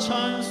다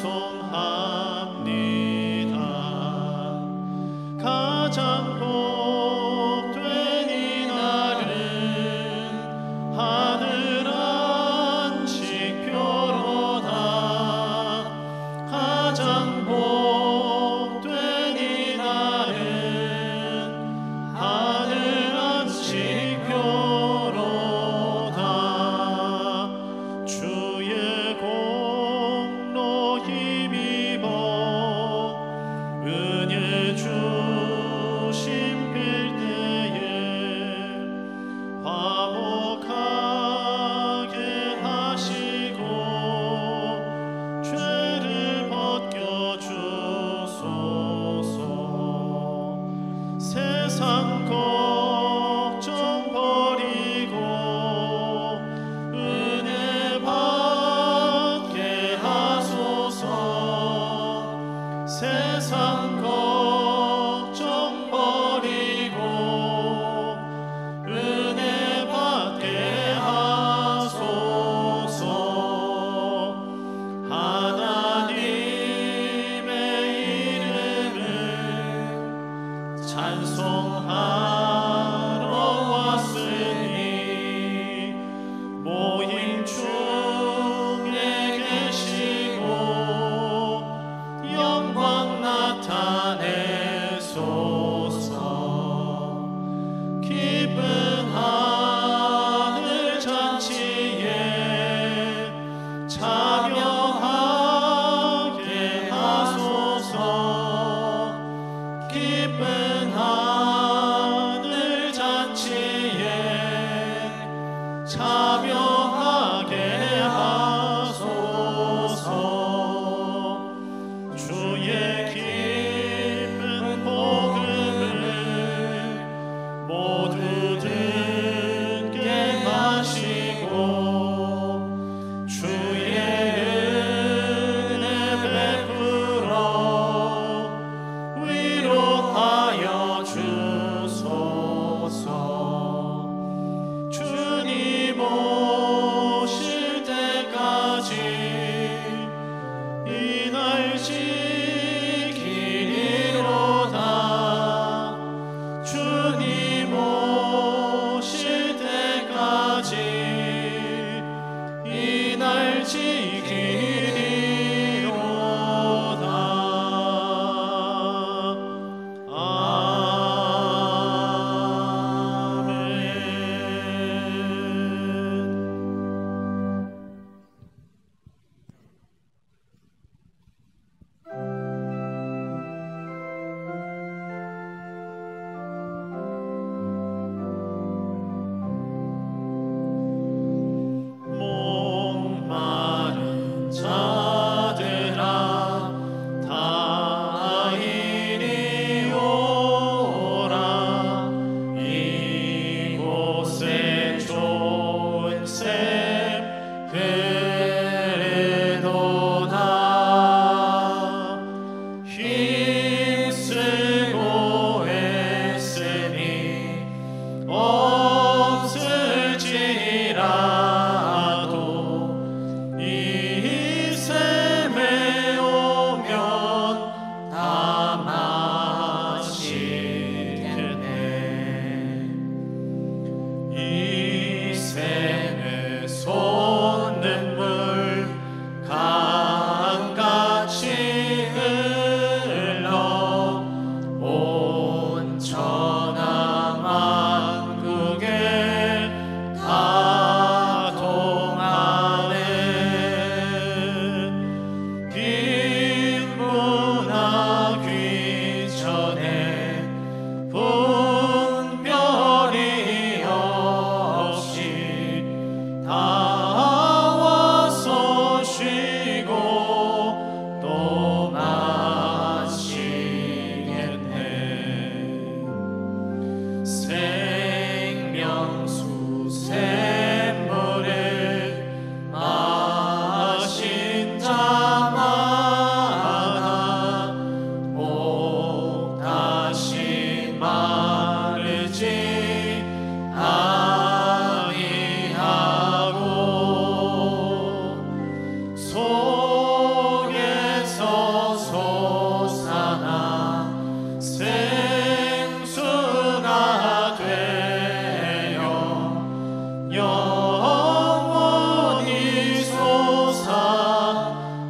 영원히 솟아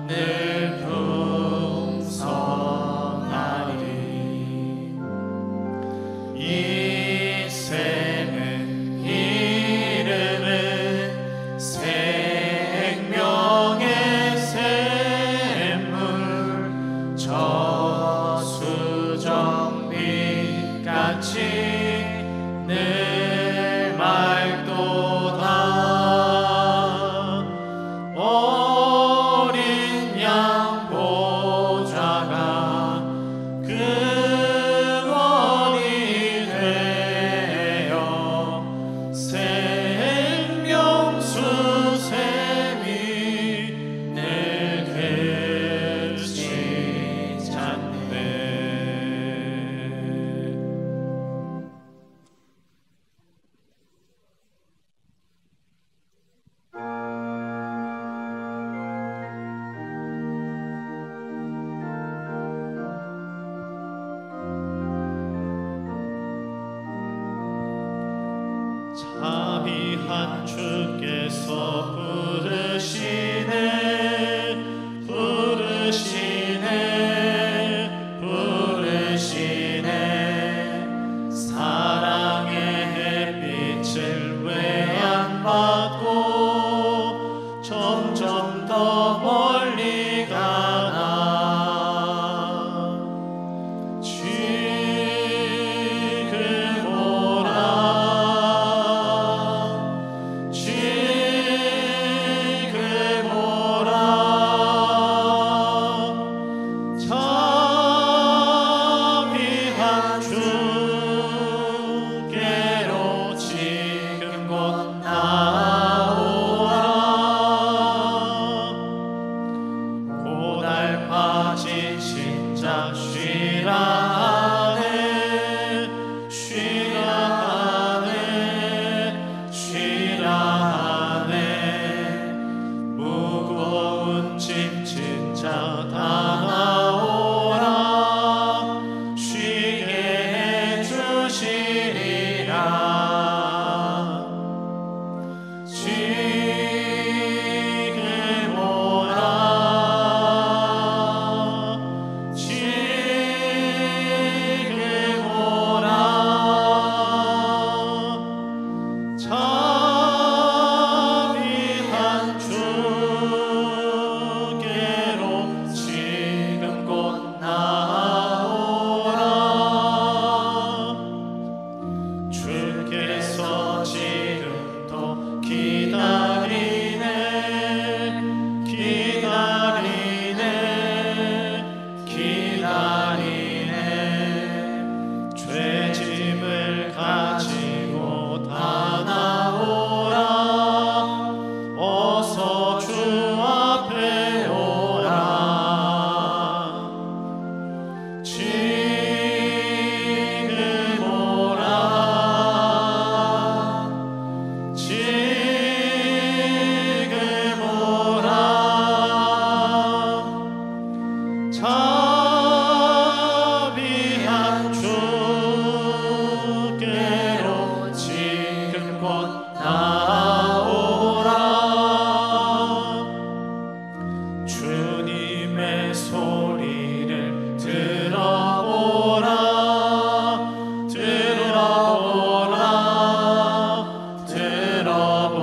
늘 풍성하리. 이 샘의 이름은 생명의 샘물, 저수정빛같이 늘 맑도다. 어린 양 보좌가 근원이 되어 생명수 샘이 늘 그치 찬네. 자비한 주께서 부르시네 부르시네 부르시네. 사랑의 햇빛을 외양받고 점점 더 멀리 가나. 지금 오라 지금 오라. 자비한 주께로 지금 곧 나오라. 고달 빠진 신자 쉬라 하네 쉬라 하네 쉬라 하네. 무거운 짐 진 자 다 나오라. 쉬게 해주시리라. 지금 오라 지금 오라. 자비한 주께로 지금 곧 나오라. 주께서 지금도 기다리네 기다리네 기다리네. 죄짐을 가지고 다 나오라. 어서 주 앞에 오라. 지금 오라 지금 오라. 자비한 주께로 지금 곧 나오라. 주님의 소리를 들어보라 들어보라 들어보라.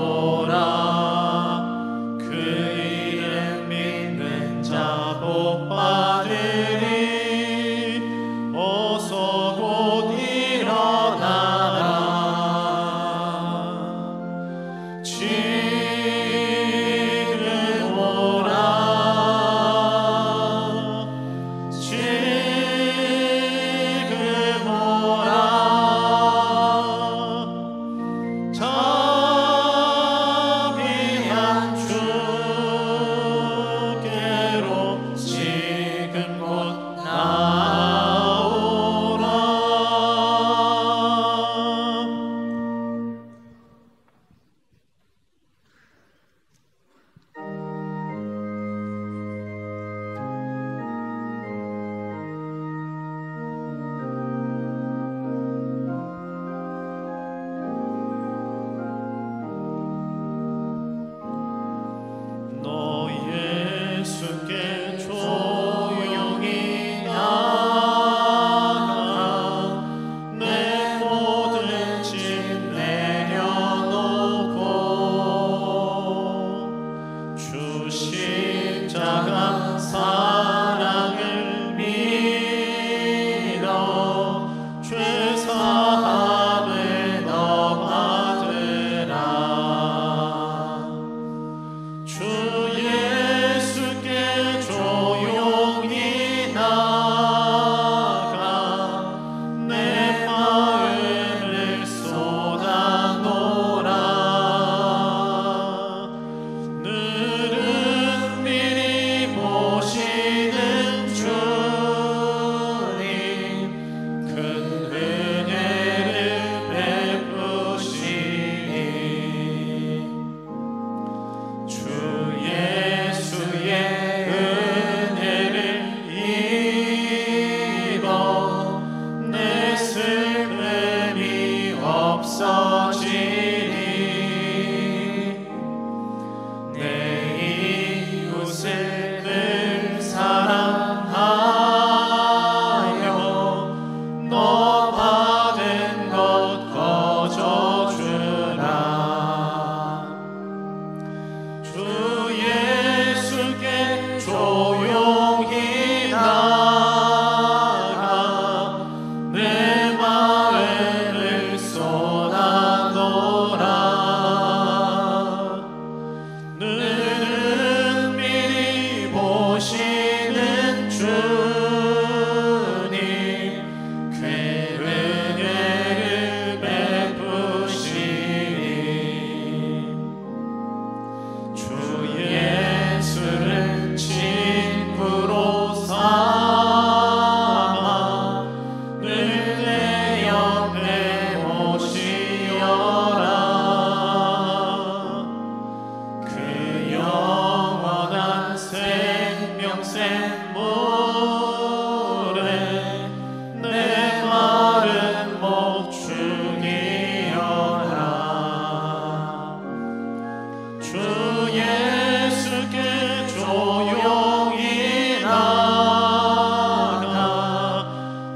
예수께 조용히 나가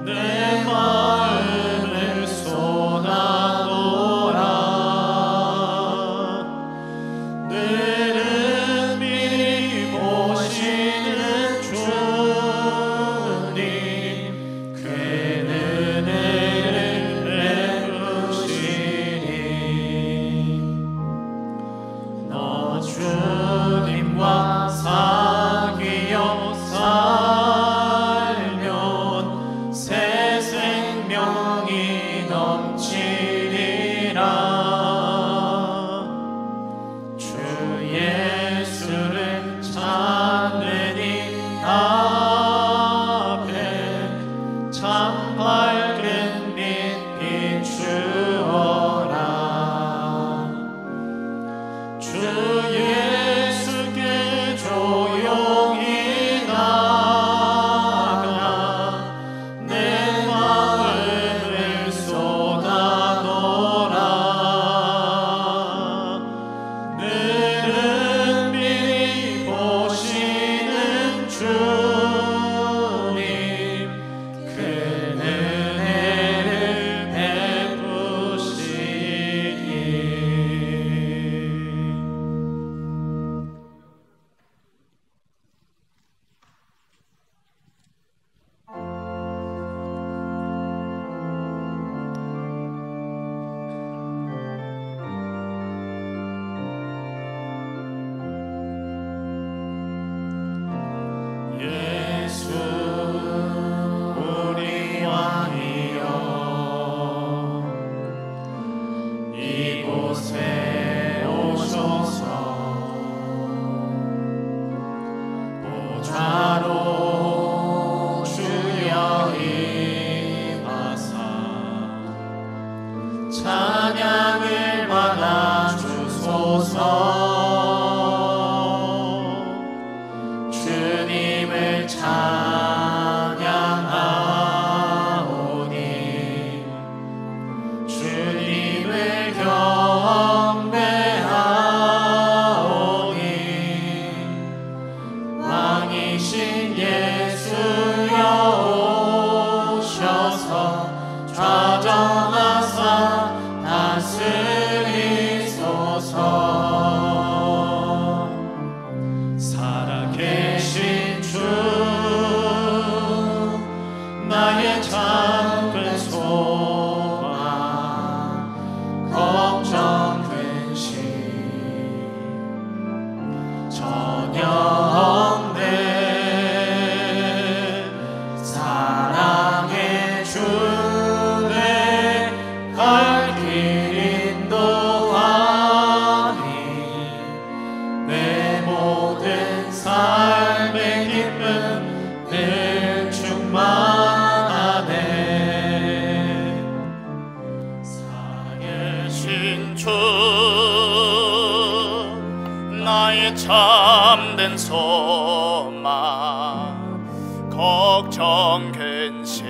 내 마음을 쏟아놓으라. 너를 미리 보시는 주님, 그는 은혜를 베푸시리. 너 주님과 사귀어 살면 새 생명이 넘치리라. 주 예수를 찾는 이 앞에 참 밝은 빛 비추어라. 주 예수께 조용히 나가 내 마음을 쏟아놓으라. 너는 미리 보시는 주님, 그는 은혜를 베푸시리. 예수 우리 왕이여, 이곳에 오셔서 보좌로 주여 임하사 찬양을 받아 주소서. 주님을 찬양하오니 주님을 경배하오니 왕이신 예수여 오셔서 좌정하사 다스리소서. 살아계신 주 나의 작은 소망 걱정 근심 전혀 없네. 사랑의 주내 갈 길 인도하니 내 모든 삶의 기쁨 늘 충만하네. 살아계신 주 나의 참된 소망 걱정 근심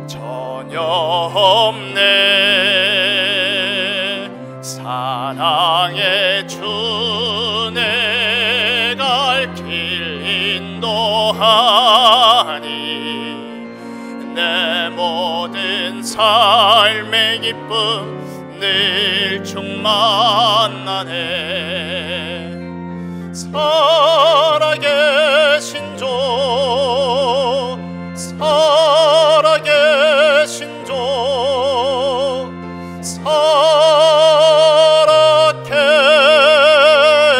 전혀 없네. 사랑의 주 내 갈 길 인도하니 내 모든 삶의 기쁨 늘 충만하네. 살아계신 주 살아계신 주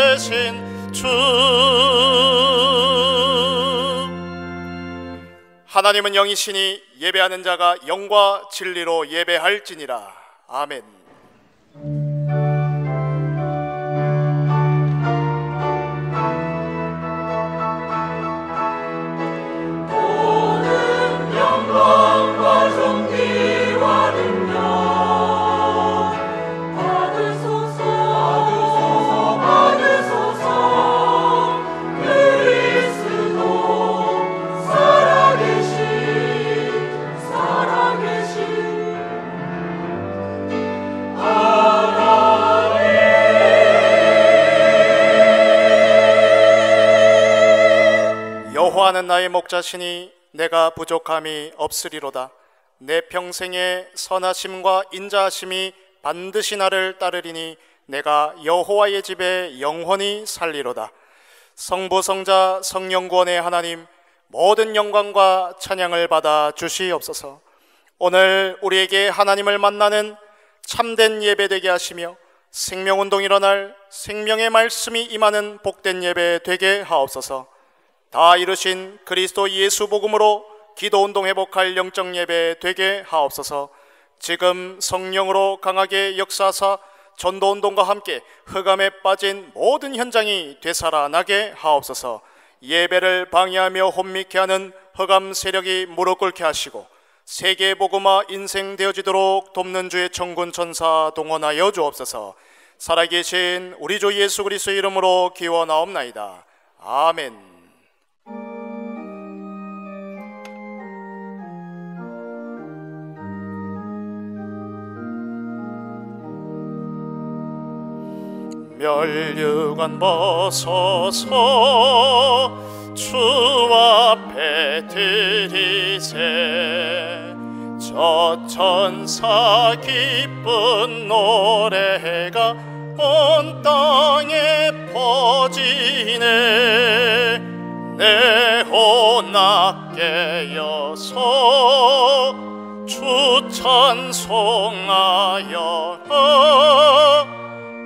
살아계신 주. 하나님은 영이시니 예배하는 자가 영과 진리로 예배할지니라. 아멘. 모든 영광과 존귀와 능력 받으소서 그리스도 살아계신 기도하는 나의 목자시니 내가 부족함이 없으리로다. 내 평생의 선하심과 인자하심이 반드시 나를 따르리니 내가 여호와의 집에 영원히 살리로다. 성부 성자 성령 구원의 하나님, 모든 영광과 찬양을 받아 주시옵소서. 오늘 우리에게 하나님을 만나는 참된 예배 되게 하시며 생명운동 일어날 생명의 말씀이 임하는 복된 예배 되게 하옵소서. 다 이루신 그리스도 예수 복음으로 기도운동 회복할 영적 예배 되게 하옵소서. 지금 성령으로 강하게 역사하사 전도운동과 함께 흑암에 빠진 모든 현장이 되살아나게 하옵소서. 예배를 방해하며 혼미케 하는 흑암 세력이 무릎 꿇게 하시고 세계 복음화 인생 되어지도록 돕는 주의 천군 천사 동원하여 주옵소서. 살아계신 우리 주 예수 그리스도의 이름으로 기원하옵나이다. 아멘. 멸류관 벗어서 주 앞에 드리세. 저 천사 기쁜 노래가 온 땅에 퍼지네. 내 혼악게 여서 주 찬송하여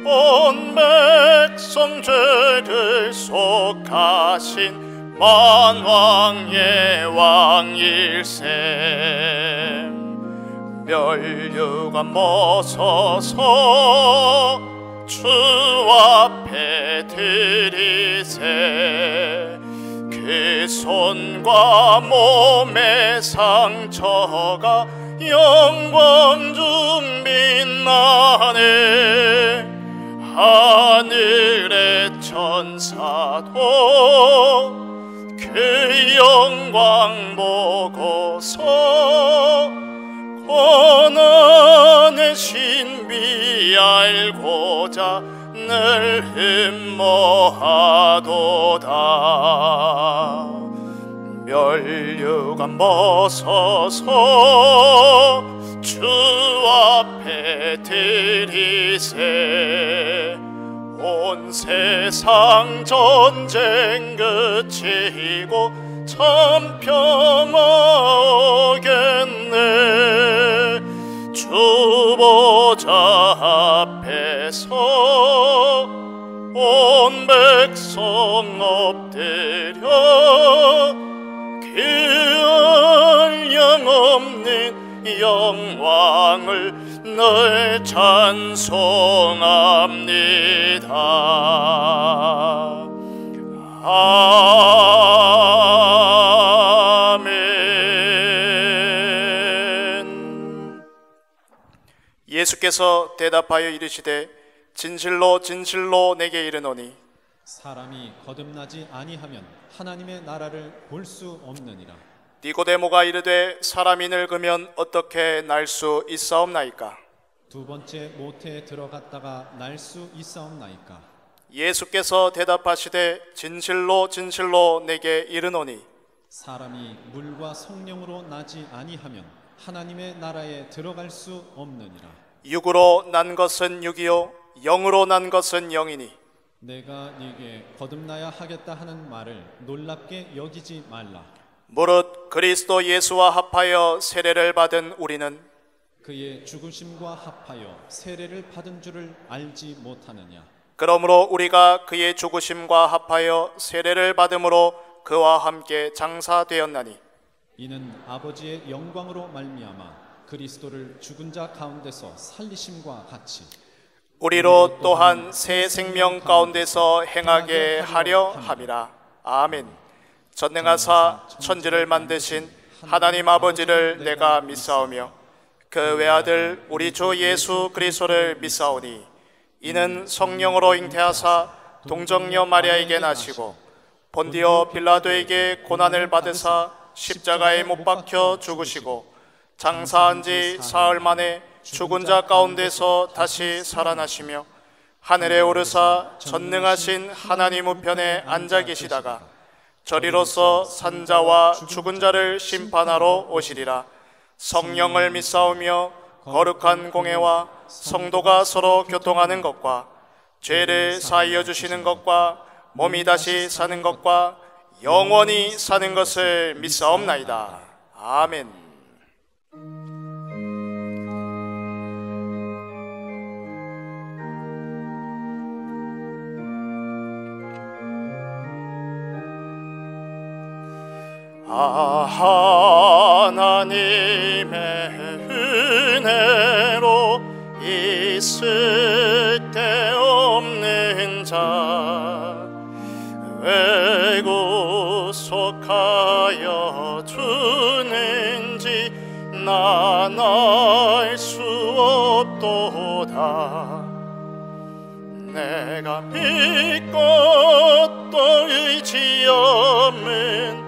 온 백성 죄를 속하신 만왕의 왕일세. 멸류관 벗어서 주 앞에 드리세. 그 손과 몸의 상처가 영광 중 빛나네. 하늘의 천사도 그 영광 보고서 고난의 신비 알고자 늘 흠모하도다. 멸류관 벗어서 주 앞에 드리세. 온 세상 전쟁 그치고 참 평화 오겠네. 주 보좌 앞에서 온 백성 엎드려 그 한량없는 영광을 늘 찬송합니다. 아멘. 예수께서 대답하여 이르시되 진실로 진실로 내게 이르노니 사람이 거듭나지 아니하면 하나님의 나라를 볼 수 없느니라. 니고데모가 이르되 사람이 늙으면 어떻게 날 수 있사옵나이까? 두 번째 모태에 들어갔다가 날 수 있사옵나이까? 예수께서 대답하시되 진실로 진실로 내게 이르노니 사람이 물과 성령으로 나지 아니하면 하나님의 나라에 들어갈 수 없느니라. 육으로 난 것은 육이요 영으로 난 것은 영이니 내가 네게 거듭나야 하겠다 하는 말을 놀랍게 여기지 말라. 무릇 그리스도 예수와 합하여 세례를 받은 우리는 그의 죽으심과 합하여 세례를 받은 줄을 알지 못하느냐. 그러므로 우리가 그의 죽으심과 합하여 세례를 받음으로 그와 함께 장사되었나니 이는 아버지의 영광으로 말미암아 그리스도를 죽은 자 가운데서 살리심과 같이 우리로 또한 새 생명 가운데서 행하게 하려 함이라. 아멘. 전능하사 천지를 만드신 하나님 아버지를 내가 믿사오며 그 외아들 우리 주 예수 그리스도를 믿사오니 이는 성령으로 잉태하사 동정녀 마리아에게 나시고 본디오 빌라도에게 고난을 받으사 십자가에 못 박혀 죽으시고 장사한 지 사흘 만에 죽은 자 가운데서 다시 살아나시며 하늘에 오르사 전능하신 하나님 우편에 앉아 계시다가 저리로서 산자와 죽은 자를 심판하러 오시리라. 성령을 믿사오며 거룩한 공회와 성도가 서로 교통하는 것과 죄를 사하여 주시는 것과 몸이 다시 사는 것과 영원히 사는 것을 믿사옵나이다. 아멘. 하나님의 은혜로 있을 데 없는 자 왜 구속하여 주는지 난 알 수 없도다. 내가 믿고 또 의지함은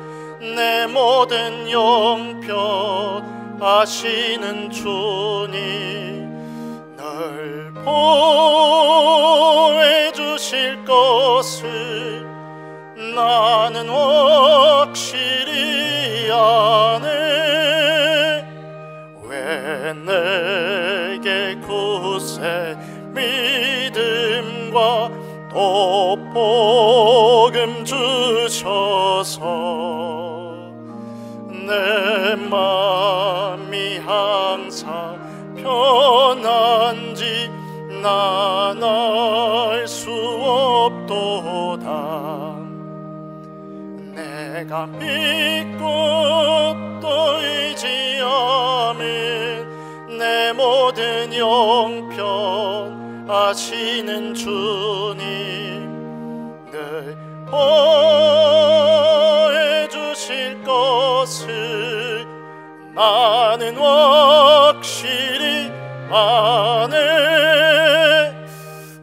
내 모든 영편 아시는 주님 널 보호해 주실 것을 나는 확실히 아네. 왜 내게 구세 믿음과 또 복음 주셔서 내 맘이 항상 편한지 난 알 수 없도다. 내가 믿고 또 의지함은 내 모든 영편 아시는 주님 늘 보호해 주실 것을 나는 확실히 아네.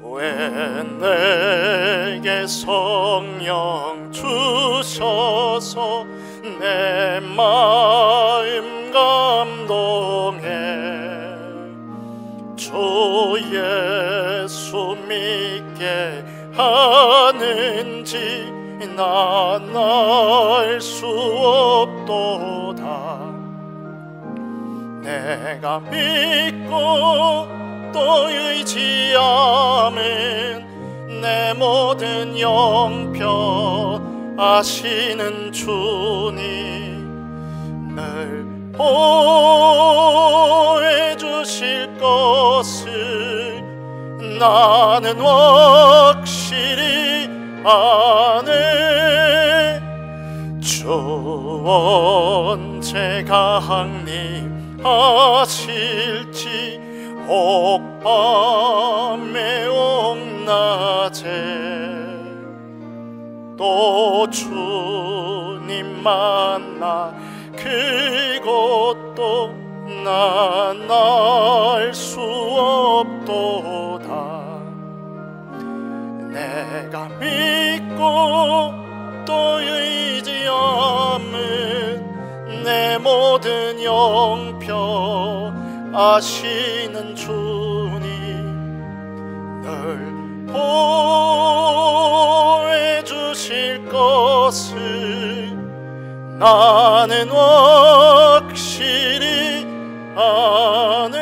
왜 내게 성령 주셔서 내 마음 감동해 주 예수 믿게 하는지 난 알 수 없도다. 내가 믿고 또 의지함은 내 모든 영편 아시는 주님 늘 보호해 주실 것을 나는 확실히 아네. 주 언제 강림하실지 옥밤에 옥낮에 또 주님 만나 그것도 난 알 수 없도다. 내가 믿고 또 의지함은 내 모든 영편 아시는 주님 늘 보호해 주실 것을 나는 확실히 아네.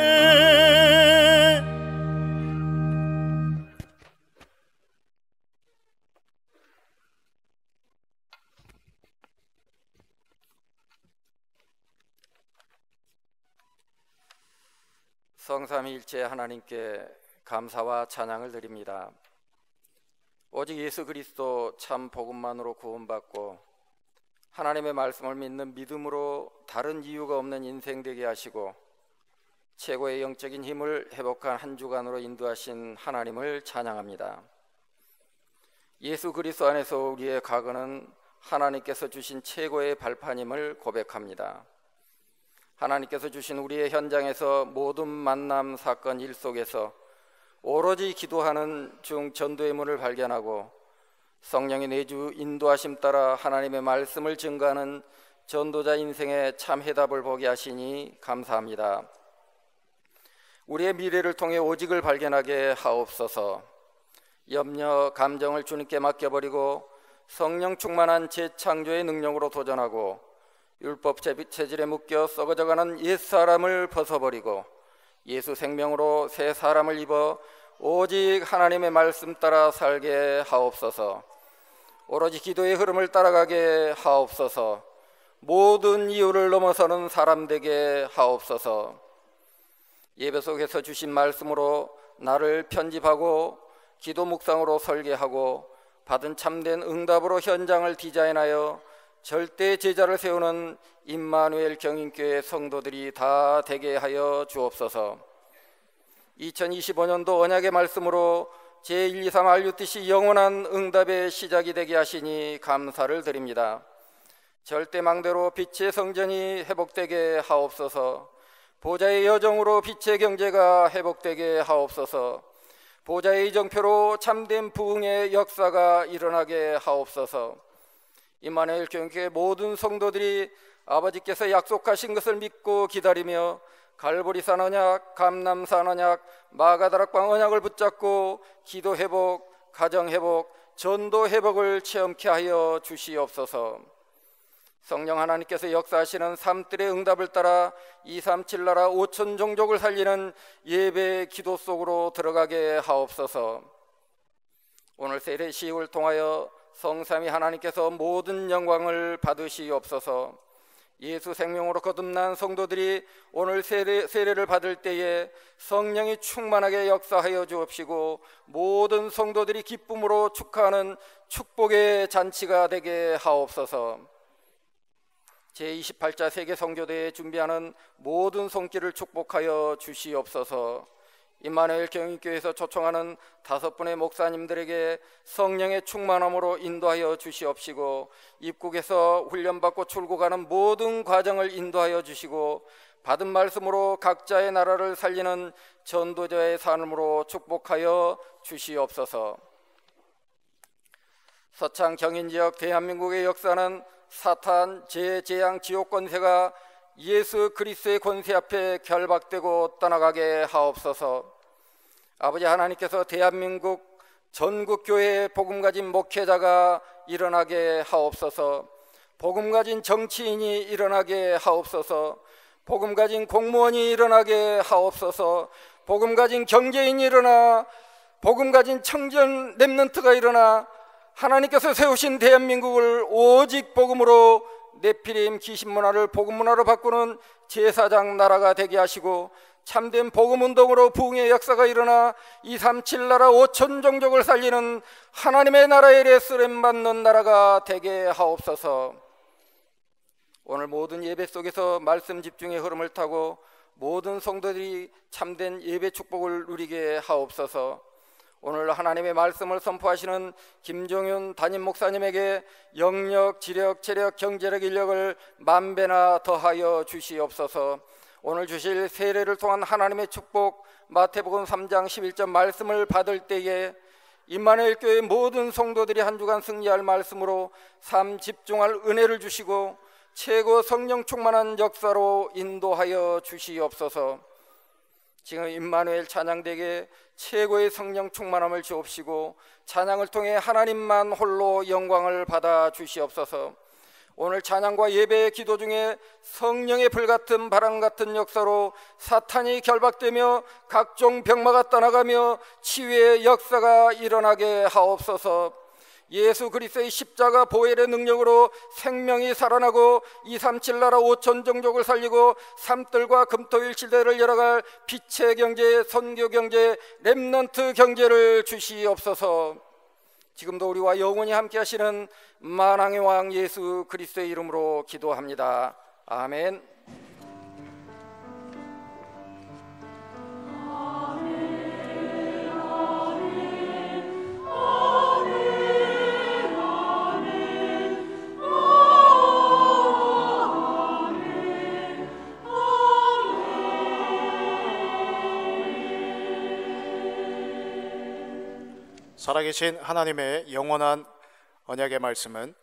성삼위일체 하나님께 감사와 찬양을 드립니다. 오직 예수 그리스도 참 복음만으로 구원받고 하나님의 말씀을 믿는 믿음으로 다른 이유가 없는 인생 되게 하시고 최고의 영적인 힘을 회복한 한 주간으로 인도하신 하나님을 찬양합니다. 예수 그리스도 안에서 우리의 과거는 하나님께서 주신 최고의 발판임을 고백합니다. 하나님께서 주신 우리의 현장에서 모든 만남, 사건, 일 속에서 오로지 기도하는 중 전도의 문을 발견하고 성령의 내주 인도하심 따라 하나님의 말씀을 증거하는 전도자 인생의 참 해답을 보게 하시니 감사합니다. 우리의 미래를 통해 오직을 발견하게 하옵소서. 염려, 감정을 주님께 맡겨버리고 성령 충만한 재창조의 능력으로 도전하고 율법 체질에 묶여 썩어져가는 옛사람을 벗어버리고 예수 생명으로 새 사람을 입어 오직 하나님의 말씀 따라 살게 하옵소서. 오로지 기도의 흐름을 따라가게 하옵소서. 모든 이유를 넘어서는 사람 되게 하옵소서. 예배 속에서 주신 말씀으로 나를 편집하고 기도 묵상으로 설계하고 받은 참된 응답으로 현장을 디자인하여 절대 제자를 세우는 임마누엘 경인교회 성도들이 다 되게 하여 주옵소서. 2025년도 언약의 말씀으로 제1, 2, 3 RUTC 영원한 응답의 시작이 되게 하시니 감사를 드립니다. 절대망대로 빛의 성전이 회복되게 하옵소서. 보좌의 여정으로 빛의 경제가 회복되게 하옵소서. 보좌의 이정표로 참된 부흥의 역사가 일어나게 하옵소서. 임마누엘 교회 모든 성도들이 아버지께서 약속하신 것을 믿고 기다리며 갈보리산 언약, 감남산 언약, 마가다락방 언약을 붙잡고 기도 회복, 가정 회복, 전도 회복을 체험케 하여 주시옵소서. 성령 하나님께서 역사하시는 삶들의 응답을 따라 237 나라 5천 종족을 살리는 예배 기도 속으로 들어가게 하옵소서. 오늘 세례 시식을 통하여 성삼위 하나님께서 모든 영광을 받으시옵소서. 예수 생명으로 거듭난 성도들이 오늘 세례를 받을 때에 성령이 충만하게 역사하여 주옵시고 모든 성도들이 기쁨으로 축하하는 축복의 잔치가 되게 하옵소서. 제28차 세계 선교대회에 준비하는 모든 손길을 축복하여 주시옵소서. 임마누엘 경인교회에서 초청하는 5분의 목사님들에게 성령의 충만함으로 인도하여 주시옵시고 입국에서 훈련받고 출국하는 모든 과정을 인도하여 주시고 받은 말씀으로 각자의 나라를 살리는 전도자의 삶으로 축복하여 주시옵소서. 서창 경인지역 대한민국의 역사는 사탄, 재앙, 지옥 권세가 예수 그리스도의 권세 앞에 결박되고 떠나가게 하옵소서. 아버지 하나님께서 대한민국 전국 교회에 복음 가진 목회자가 일어나게 하옵소서. 복음 가진 정치인이 일어나게 하옵소서. 복음 가진 공무원이 일어나게 하옵소서. 복음 가진 경제인이 일어나 복음 가진 청년 렘넌트가 일어나 하나님께서 세우신 대한민국을 오직 복음으로 네피림 귀신 문화를 복음 문화로 바꾸는 제사장 나라가 되게 하시고 참된 복음 운동으로 부흥의 역사가 일어나 237 나라 5천 종족을 살리는 하나님의 나라의 레스렘 받는 나라가 되게 하옵소서. 오늘 모든 예배 속에서 말씀 집중의 흐름을 타고 모든 성도들이 참된 예배 축복을 누리게 하옵소서. 오늘 하나님의 말씀을 선포하시는 김종윤 담임 목사님에게 영력, 지력, 체력, 경제력, 인력을 만배나 더하여 주시옵소서. 오늘 주실 세례를 통한 하나님의 축복 마태복음 3장 11절 말씀을 받을 때에 임마누엘 교회 모든 성도들이 한 주간 승리할 말씀으로 삶 집중할 은혜를 주시고 최고 성령 충만한 역사로 인도하여 주시옵소서. 지금 임마누엘 찬양대에 최고의 성령 충만함을 주옵시고 찬양을 통해 하나님만 홀로 영광을 받아 주시옵소서. 오늘 찬양과 예배의 기도 중에 성령의 불같은 바람 같은 역사로 사탄이 결박되며 각종 병마가 떠나가며 치유의 역사가 일어나게 하옵소서. 예수 그리스도의 십자가 보혈의 능력으로 생명이 살아나고 237 나라 5천 종족을 살리고 산들과 금토일 시대를 열어갈 빛의 경제, 선교 경제, 렘넌트 경제를 주시옵소서. 지금도 우리와 영원히 함께 하시는 만왕의 왕 예수 그리스도의 이름으로 기도합니다. 아멘. 살아계신 하나님의 영원한 언약의 말씀은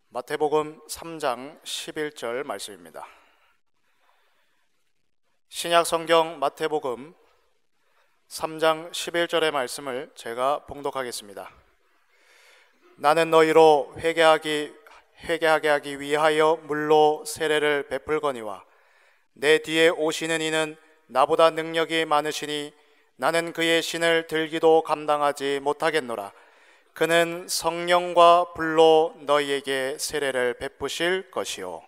마태복음 3장 11절 말씀입니다. 신약 성경 마태복음 3장 11절의 말씀을 제가 봉독하겠습니다. 나는 너희로 회개하게 하기 위하여 물로 세례를 베풀거니와 내 뒤에 오시는 이는 나보다 능력이 많으시니 나는 그의 신을 들기도 감당하지 못하겠노라. 그는 성령과 불로 너희에게 세례를 베푸실 것이요.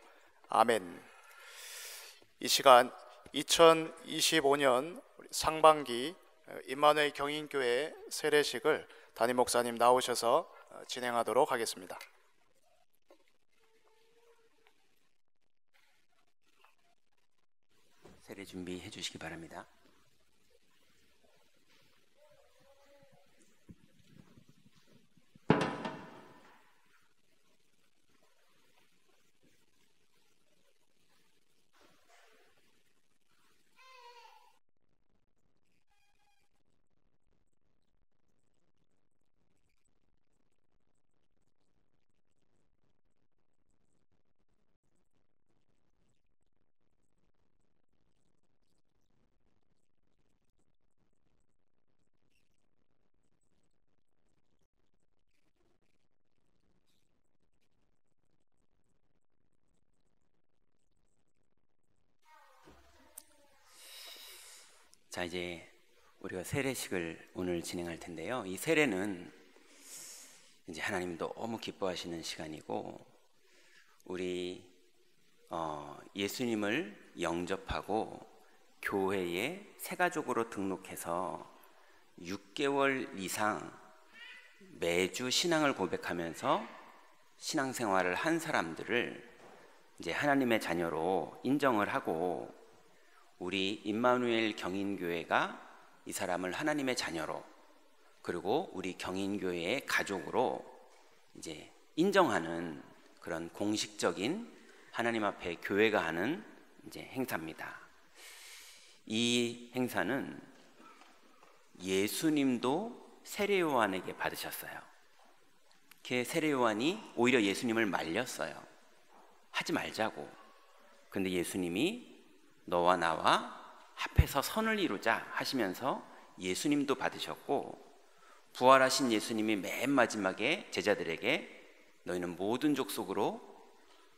아멘. 이 시간 2025년 상반기 임마누엘 경인교회 세례식을 담임 목사님 나오셔서 진행하도록 하겠습니다. 세례 준비해 주시기 바랍니다. 자, 이제 우리가 세례식을 오늘 진행할 텐데요. 이 세례는 이제 하나님도 너무 기뻐하시는 시간이고, 우리 예수님을 영접하고 교회에 새가족으로 등록해서 6개월 이상 매주 신앙을 고백하면서 신앙생활을 한 사람들을 이제 하나님의 자녀로 인정을 하고, 우리 임마누엘 경인교회가 이 사람을 하나님의 자녀로, 그리고 우리 경인교회의 가족으로 이제 인정하는 그런 공식적인 하나님 앞에 교회가 하는 이제 행사입니다. 이 행사는 예수님도 세례 요한에게 받으셨어요. 세례 요한이 오히려 예수님을 말렸어요. 하지 말자고. 근데 예수님이 너와 나와 합해서 선을 이루자 하시면서 예수님도 받으셨고, 부활하신 예수님이 맨 마지막에 제자들에게 너희는 모든 족속으로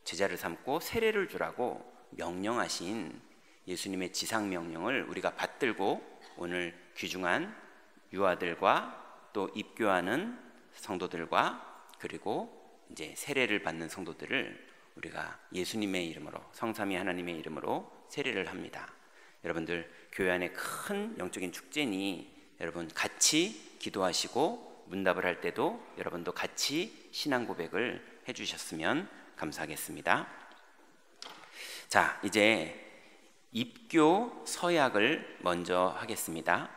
제자를 삼고 세례를 주라고 명령하신 예수님의 지상명령을 우리가 받들고 오늘 귀중한 유아들과 또 입교하는 성도들과 그리고 이제 세례를 받는 성도들을 우리가 예수님의 이름으로, 성삼위 하나님의 이름으로 세례를 합니다. 여러분들 교회 안에 큰 영적인 축제니 여러분 같이 기도하시고 문답을 할 때도 여러분도 같이 신앙 고백을 해주셨으면 감사하겠습니다. 자, 이제 입교 서약을 먼저 하겠습니다.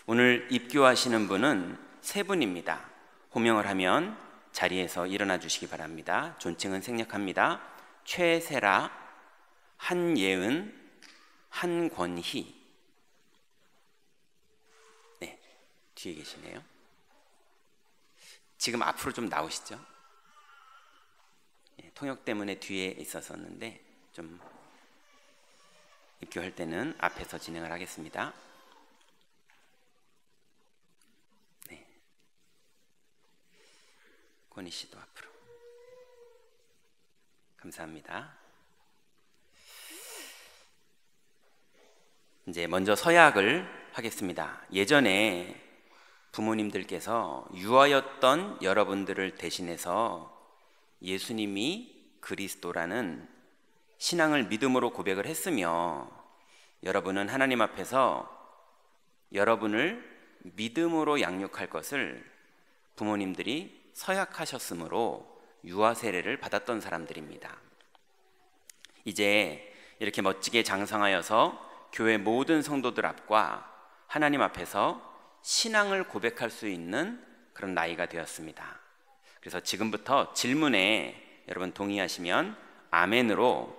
오늘 입교하시는 분은 세 분입니다. 호명을 하면 자리에서 일어나 주시기 바랍니다. 존칭은 생략합니다. 최세라, 한예은, 한권희. 네, 뒤에 계시네요. 지금 앞으로 좀 나오시죠. 네, 통역 때문에 뒤에 있었었는데 좀 입교할 때는 앞에서 진행을 하겠습니다. 네, 권희 씨도 앞으로. 감사합니다. 이제 먼저 서약을 하겠습니다. 예전에 부모님들께서 유아였던 여러분들을 대신해서 예수님이 그리스도라는 신앙을 믿음으로 고백을 했으며, 여러분은 하나님 앞에서 여러분을 믿음으로 양육할 것을 부모님들이 서약하셨으므로 유아 세례를 받았던 사람들입니다. 이제 이렇게 멋지게 장성하여서 교회 모든 성도들 앞과 하나님 앞에서 신앙을 고백할 수 있는 그런 나이가 되었습니다. 그래서 지금부터 질문에 여러분 동의하시면 아멘으로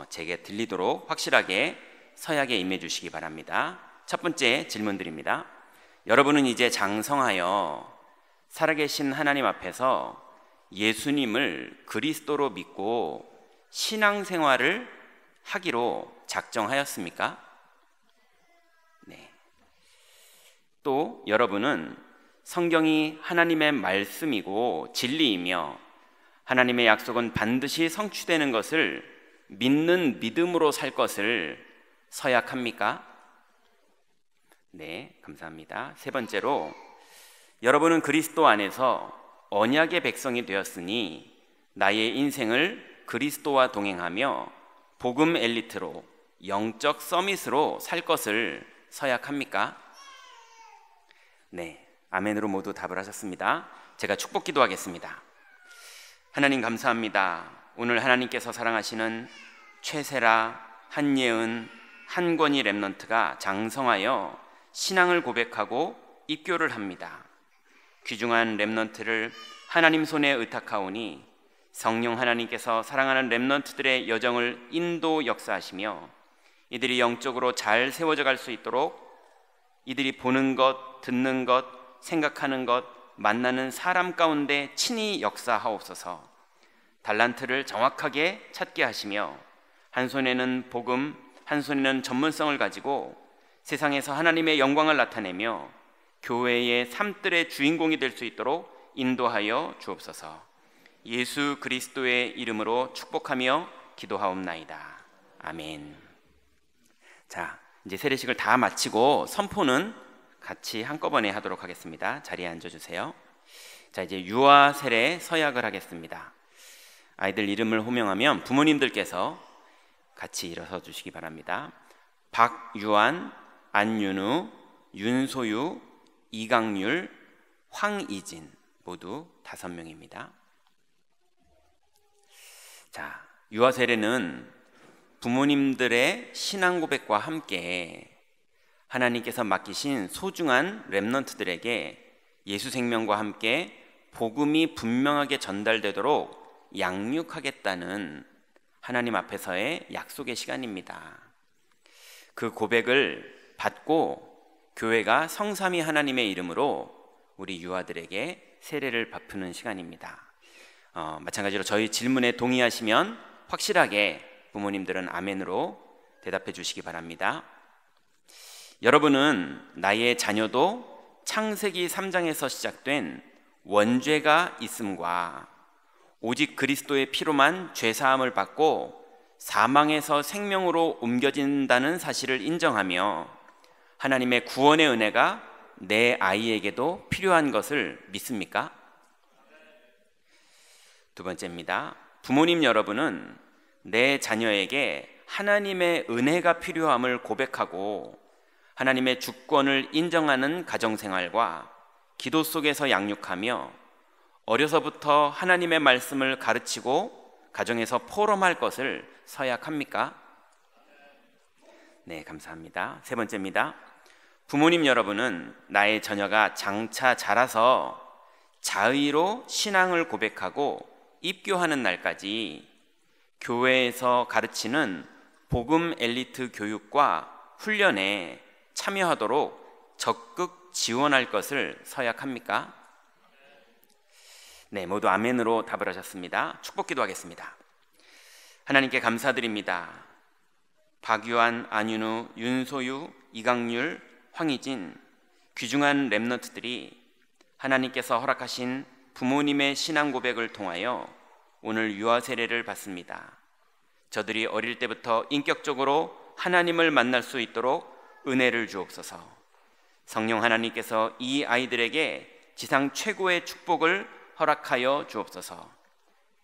제게 들리도록 확실하게 서약에 임해 주시기 바랍니다. 첫 번째 질문 드립니다. 여러분은 이제 장성하여 살아계신 하나님 앞에서 예수님을 그리스도로 믿고 신앙생활을 하기로 작정하였습니까? 네. 또 여러분은 성경이 하나님의 말씀이고 진리이며 하나님의 약속은 반드시 성취되는 것을 믿는 믿음으로 살 것을 서약합니까? 네, 감사합니다. 세 번째로, 여러분은 그리스도 안에서 언약의 백성이 되었으니 나의 인생을 그리스도와 동행하며 복음 엘리트로, 영적 서밋으로 살 것을 서약합니까? 네, 아멘으로 모두 답을 하셨습니다. 제가 축복 기도하겠습니다. 하나님 감사합니다. 오늘 하나님께서 사랑하시는 최세라, 한예은, 한권희 렘넌트가 장성하여 신앙을 고백하고 입교를 합니다. 귀중한 렘넌트를 하나님 손에 의탁하오니 성령 하나님께서 사랑하는 렘넌트들의 여정을 인도 역사하시며 이들이 영적으로 잘 세워져 갈 수 있도록 이들이 보는 것, 듣는 것, 생각하는 것, 만나는 사람 가운데 친히 역사하옵소서. 달란트를 정확하게 찾게 하시며 한 손에는 복음, 한 손에는 전문성을 가지고 세상에서 하나님의 영광을 나타내며 교회의 삶들의 주인공이 될 수 있도록 인도하여 주옵소서. 예수 그리스도의 이름으로 축복하며 기도하옵나이다. 아멘. 자, 이제 세례식을 다 마치고 선포는 같이 한꺼번에 하도록 하겠습니다. 자리에 앉아주세요. 자, 이제 유아 세례 서약을 하겠습니다. 아이들 이름을 호명하면 부모님들께서 같이 일어서 주시기 바랍니다. 박유한, 안윤우, 윤소유, 이강률, 황이진 모두 5명입니다. 자, 유아 세례는 부모님들의 신앙 고백과 함께 하나님께서 맡기신 소중한 렘넌트들에게 예수 생명과 함께 복음이 분명하게 전달되도록 양육하겠다는 하나님 앞에서의 약속의 시간입니다. 그 고백을 받고 교회가 성삼위 하나님의 이름으로 우리 유아들에게 세례를 베푸는 시간입니다. 마찬가지로 저희 질문에 동의하시면 확실하게 부모님들은 아멘으로 대답해 주시기 바랍니다. 여러분은 나의 자녀도 창세기 3장에서 시작된 원죄가 있음과 오직 그리스도의 피로만 죄사함을 받고 사망에서 생명으로 옮겨진다는 사실을 인정하며 하나님의 구원의 은혜가 내 아이에게도 필요한 것을 믿습니까? 두 번째입니다. 부모님 여러분은 내 자녀에게 하나님의 은혜가 필요함을 고백하고 하나님의 주권을 인정하는 가정생활과 기도 속에서 양육하며 어려서부터 하나님의 말씀을 가르치고 가정에서 포럼할 것을 서약합니까? 네, 감사합니다. 세 번째입니다. 부모님 여러분은 나의 자녀가 장차 자라서 자의로 신앙을 고백하고 입교하는 날까지 교회에서 가르치는 복음 엘리트 교육과 훈련에 참여하도록 적극 지원할 것을 서약합니까? 네, 모두 아멘으로 답을 하셨습니다. 축복 기도하겠습니다. 하나님께 감사드립니다. 박유한, 안윤우, 윤소유, 이강률, 황희진 귀중한 렘넌트들이 하나님께서 허락하신 부모님의 신앙 고백을 통하여 오늘 유아 세례를 받습니다. 저들이 어릴 때부터 인격적으로 하나님을 만날 수 있도록 은혜를 주옵소서. 성령 하나님께서 이 아이들에게 지상 최고의 축복을 허락하여 주옵소서.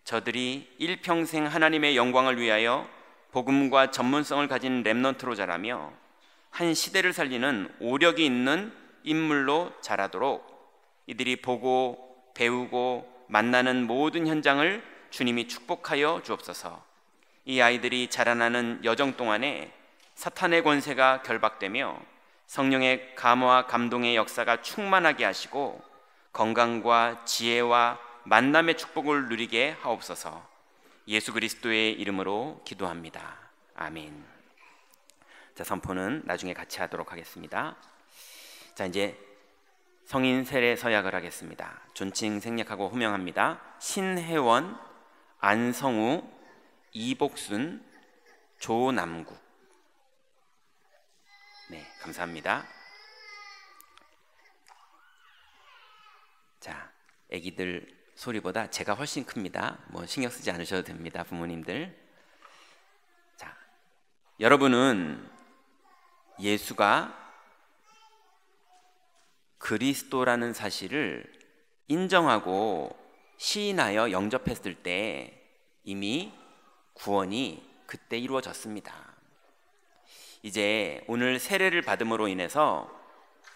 저들이 일평생 하나님의 영광을 위하여 복음과 전문성을 가진 렘넌트로 자라며 한 시대를 살리는 오력이 있는 인물로 자라도록 이들이 보고 배우고 만나는 모든 현장을 주님이 축복하여 주옵소서. 이 아이들이 자라나는 여정 동안에 사탄의 권세가 결박되며 성령의 감화와 감동의 역사가 충만하게 하시고 건강과 지혜와 만남의 축복을 누리게 하옵소서. 예수 그리스도의 이름으로 기도합니다. 아멘. 자, 선포는 나중에 같이 하도록 하겠습니다. 자, 이제 성인 세례 서약을 하겠습니다. 존칭 생략하고 호명합니다. 신혜원, 안성우, 이복순, 조남국. 네, 감사합니다. 아기들 소리보다 제가 훨씬 큽니다. 뭐 신경 쓰지 않으셔도 됩니다, 부모님들. 자, 여러분은 예수가 그리스도라는 사실을 인정하고 시인하여 영접했을 때 이미 구원이 그때 이루어졌습니다. 이제 오늘 세례를 받음으로 인해서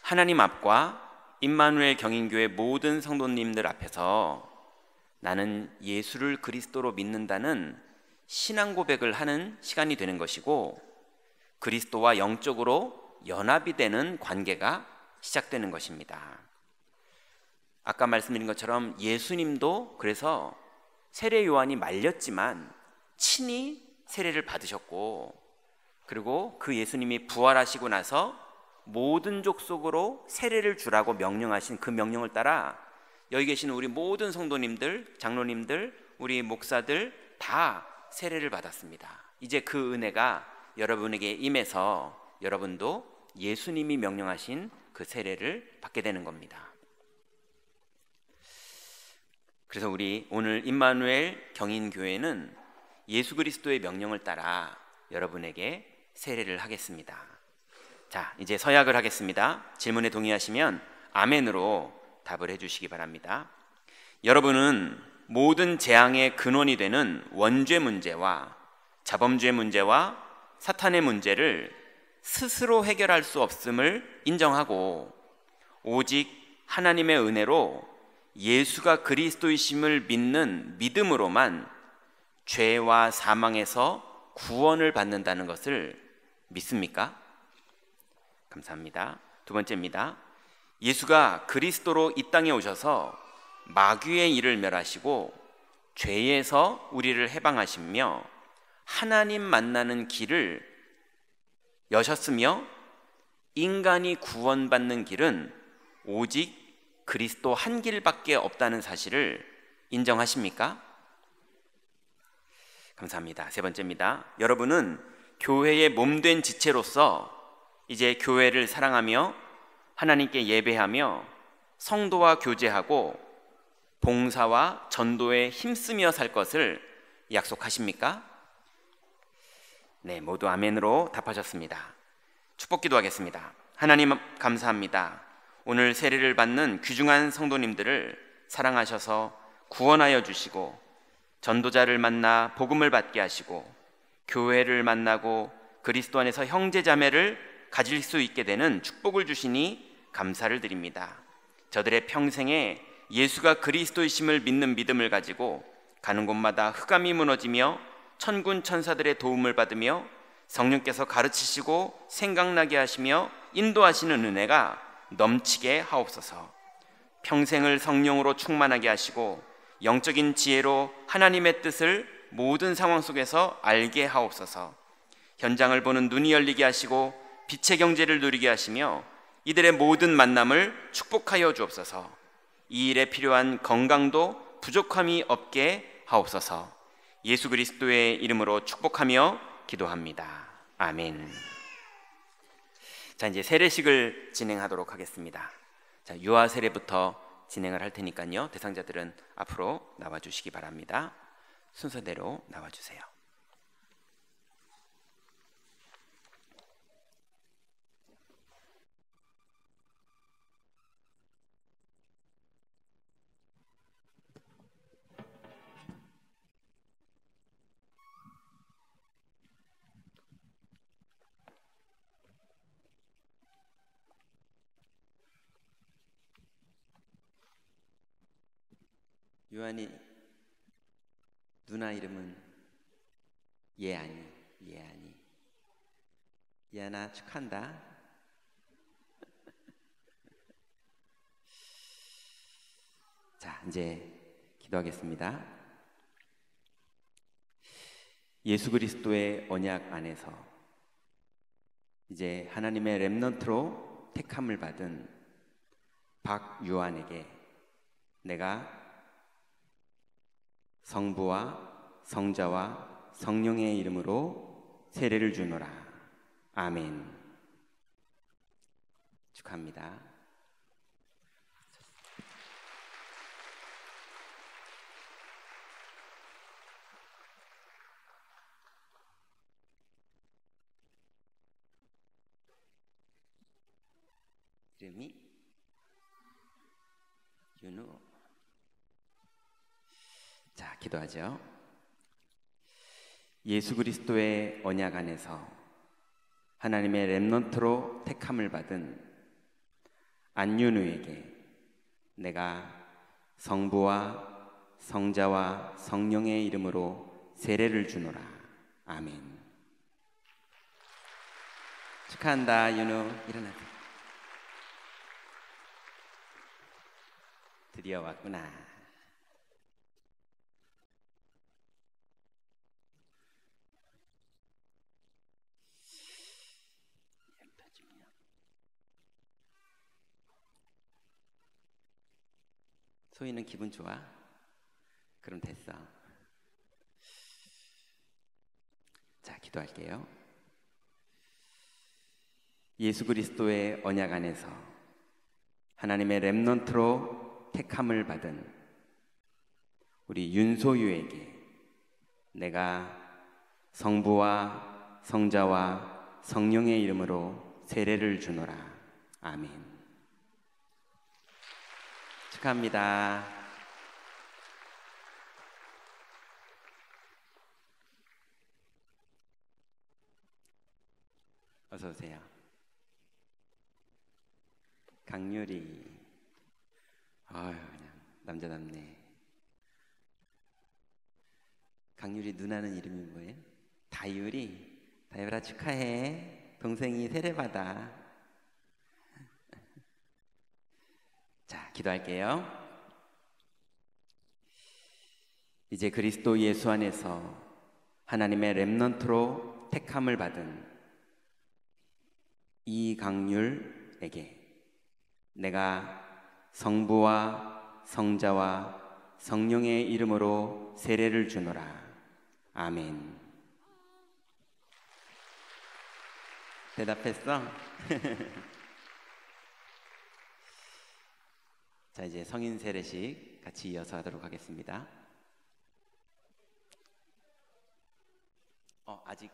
하나님 앞과 임마누엘 경인교회 모든 성도님들 앞에서 나는 예수를 그리스도로 믿는다는 신앙 고백을 하는 시간이 되는 것이고, 그리스도와 영적으로 연합이 되는 관계가 시작되는 것입니다. 아까 말씀드린 것처럼 예수님도 그래서 세례 요한이 말렸지만 친히 세례를 받으셨고, 그리고 그 예수님이 부활하시고 나서 모든 족속으로 세례를 주라고 명령하신 그 명령을 따라 여기 계시는 우리 모든 성도님들, 장로님들, 우리 목사들 다 세례를 받았습니다. 이제 그 은혜가 여러분에게 임해서 여러분도 예수님이 명령하신 그 세례를 받게 되는 겁니다. 그래서 우리 오늘 임마누엘 경인교회는 예수 그리스도의 명령을 따라 여러분에게 세례를 하겠습니다. 자, 이제 서약을 하겠습니다. 질문에 동의하시면 아멘으로 답을 해주시기 바랍니다. 여러분은 모든 재앙의 근원이 되는 원죄 문제와 자범죄 문제와 사탄의 문제를 스스로 해결할 수 없음을 인정하고, 오직 하나님의 은혜로 예수가 그리스도이심을 믿는 믿음으로만 죄와 사망에서 구원을 받는다는 것을 믿습니까? 감사합니다. 두 번째입니다. 예수가 그리스도로 이 땅에 오셔서 마귀의 일을 멸하시고 죄에서 우리를 해방하시며 하나님 만나는 길을 여셨으며, 인간이 구원받는 길은 오직 그리스도 한 길밖에 없다는 사실을 인정하십니까? 감사합니다. 세 번째입니다. 여러분은 교회의 몸된 지체로서 이제 교회를 사랑하며 하나님께 예배하며 성도와 교제하고 봉사와 전도에 힘쓰며 살 것을 약속하십니까? 네, 모두 아멘으로 답하셨습니다. 축복 기도하겠습니다. 하나님 감사합니다. 오늘 세례를 받는 귀중한 성도님들을 사랑하셔서 구원하여 주시고, 전도자를 만나 복음을 받게 하시고, 교회를 만나고 그리스도 안에서 형제자매를 가질 수 있게 되는 축복을 주시니 감사를 드립니다. 저들의 평생에 예수가 그리스도이심을 믿는 믿음을 가지고 가는 곳마다 흑암이 무너지며 천군 천사들의 도움을 받으며 성령께서 가르치시고 생각나게 하시며 인도하시는 은혜가 넘치게 하옵소서. 평생을 성령으로 충만하게 하시고 영적인 지혜로 하나님의 뜻을 모든 상황 속에서 알게 하옵소서. 현장을 보는 눈이 열리게 하시고 빛의 경제를 누리게 하시며 이들의 모든 만남을 축복하여 주옵소서. 이 일에 필요한 건강도 부족함이 없게 하옵소서. 예수 그리스도의 이름으로 축복하며 기도합니다. 아멘. 자, 이제 세례식을 진행하도록 하겠습니다. 자, 유아 세례부터 진행을 할 테니까요, 대상자들은 앞으로 나와주시기 바랍니다. 순서대로 나와주세요. 유한이 누나 이름은 예안이. 예안아 축하한다. 자, 이제 기도하겠습니다. 예수 그리스도의 언약 안에서 이제 하나님의 렘넌트로 택함을 받은 박유한에게 내가 성부와 성자와 성령의 이름으로 세례를 주노라. 아멘. 축하합니다. 이름이 윤우. 자, 기도하죠. 예수 그리스도의 언약 안에서 하나님의 렘넌트로 택함을 받은 안윤우에게 내가 성부와 성자와 성령의 이름으로 세례를 주노라. 아멘. 축하한다, 윤우. 일어나세요. 드디어 왔구나. 소희는 기분 좋아? 그럼 됐어. 자, 기도할게요. 예수 그리스도의 언약 안에서 하나님의 렘넌트로 택함을 받은 우리 윤소유에게 내가 성부와 성자와 성령의 이름으로 세례를 주노라. 아멘. 축하합니다. 어서 오세요. 강유리. 아유, 그냥 남자답네. 강유리 누나는 이름이 뭐예요? 다유리. 다유라 축하해. 동생이 세례받아. 자, 기도할게요. 이제 그리스도 예수 안에서 하나님의 렘넌트로 택함을 받은 이강률에게 내가 성부와 성자와 성령의 이름으로 세례를 주노라. 아멘. 대답했어? 자, 이제 성인 세례식 같이 이어서 하도록 하겠습니다. 아직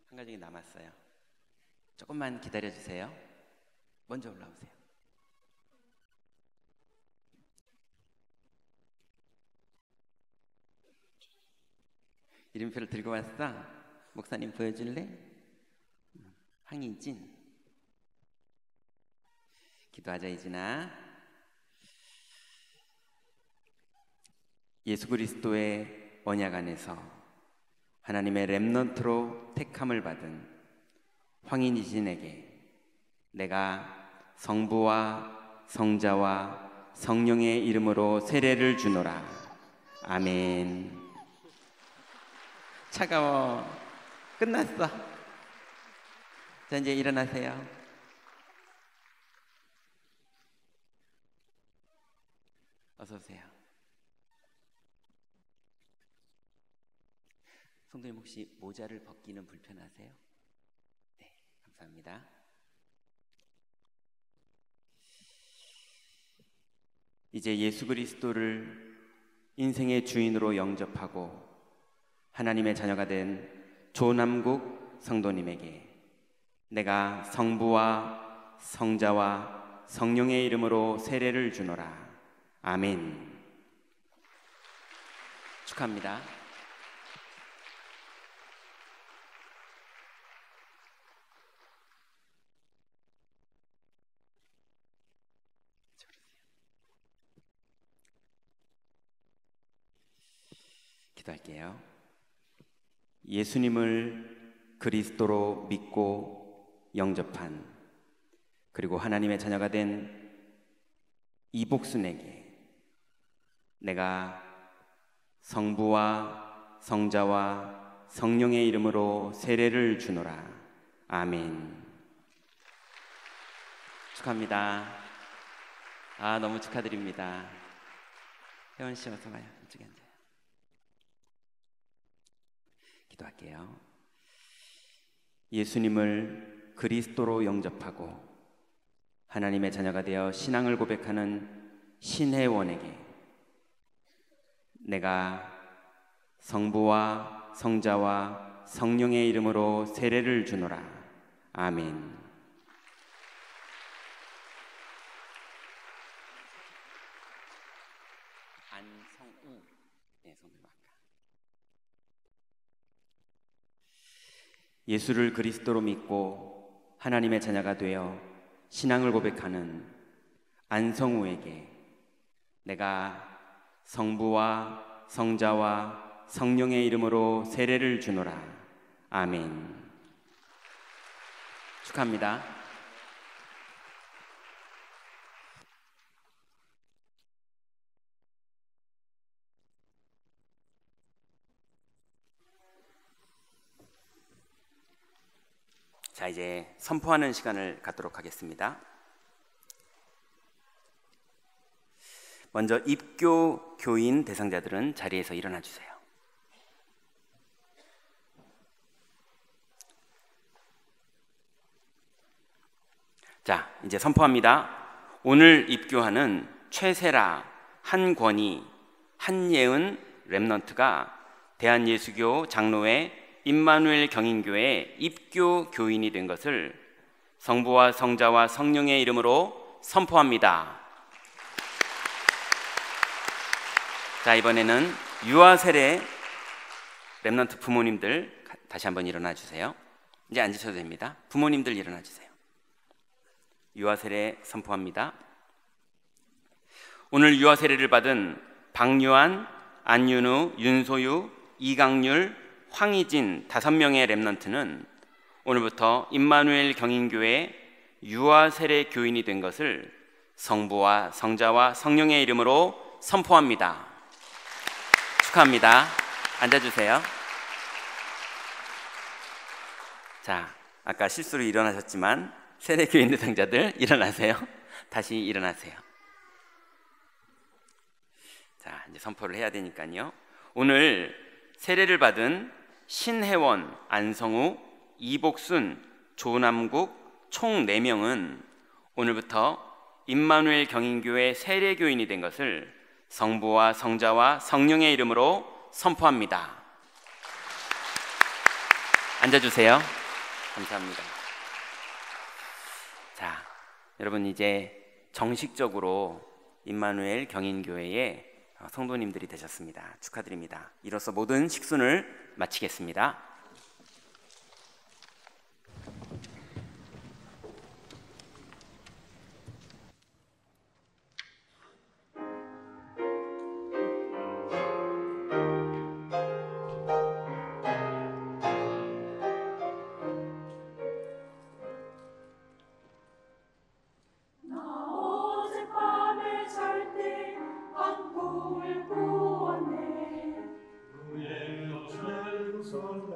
한 가지 남았어요. 조금만 기다려 주세요. 먼저 올라오세요. 이름표를 들고 왔어? 목사님 보여줄래? 황희진. 기도하자, 이진아. 예수 그리스도의 언약 안에서 하나님의 렘넌트로 택함을 받은 황인이진에게 내가 성부와 성자와 성령의 이름으로 세례를 주노라. 아멘. 차가워. 끝났어. 자, 이제 일어나세요. 어서 오세요. 성도님, 혹시 모자를 벗기는 불편하세요? 네, 감사합니다. 이제 예수 그리스도를 인생의 주인으로 영접하고 하나님의 자녀가 된 조남국 성도님에게 내가 성부와 성자와 성령의 이름으로 세례를 주노라. 아멘. 축하합니다. 기도할게요. 예수님을 그리스도로 믿고 영접한, 그리고 하나님의 자녀가 된 이복순에게 내가 성부와 성자와 성령의 이름으로 세례를 주노라. 아멘. 축하합니다. 너무 축하드립니다. 혜원 씨 어서 와요. 이쪽에 앉아요. 기도할게요. 예수님을 그리스도로 영접하고 하나님의 자녀가 되어 신앙을 고백하는 신혜원에게 내가 성부와 성자와 성령의 이름으로 세례를 주노라. 아멘. 안성우. 네, 손 들어볼까? 예수를 그리스도로 믿고 하나님의 자녀가 되어 신앙을 고백하는 안성우에게 내가 성부와 성자와 성령의 이름으로 세례를 주노라. 아멘. 축하합니다. 자, 이제 선포하는 시간을 갖도록 하겠습니다. 먼저 입교 교인 대상자들은 자리에서 일어나 주세요. 자, 이제 선포합니다. 오늘 입교하는 최세라, 한권희, 한예은 랩넌트가 대한예수교 장로회 임마누엘 경인교회 입교 교인이 된 것을 성부와 성자와 성령의 이름으로 선포합니다. 자, 이번에는 유아 세례 랩넌트 부모님들 다시 한번 일어나 주세요. 이제 앉으셔도 됩니다. 부모님들 일어나 주세요. 유아 세례 선포합니다. 오늘 유아 세례를 받은 박유한, 안윤우, 윤소유, 이강률, 황희진 5명의 랩넌트는 오늘부터 임마누엘 경인교회 유아 세례 교인이 된 것을 성부와 성자와 성령의 이름으로 선포합니다. 축하합니다. 앉아주세요. 자, 아까 실수로 일어나셨지만 세례 교인 대상자들 일어나세요. 다시 일어나세요. 자, 이제 선포를 해야 되니까요. 오늘 세례를 받은 신혜원, 안성우, 이복순, 조남국 총 4명은 오늘부터 임마누엘 경인교회 세례교인이 된 것을 성부와 성자와 성령의 이름으로 선포합니다. 앉아주세요. 감사합니다. 자, 여러분 이제 정식적으로 임마누엘 경인교회의 성도님들이 되셨습니다. 축하드립니다. 이로써 모든 식순을 마치겠습니다. 손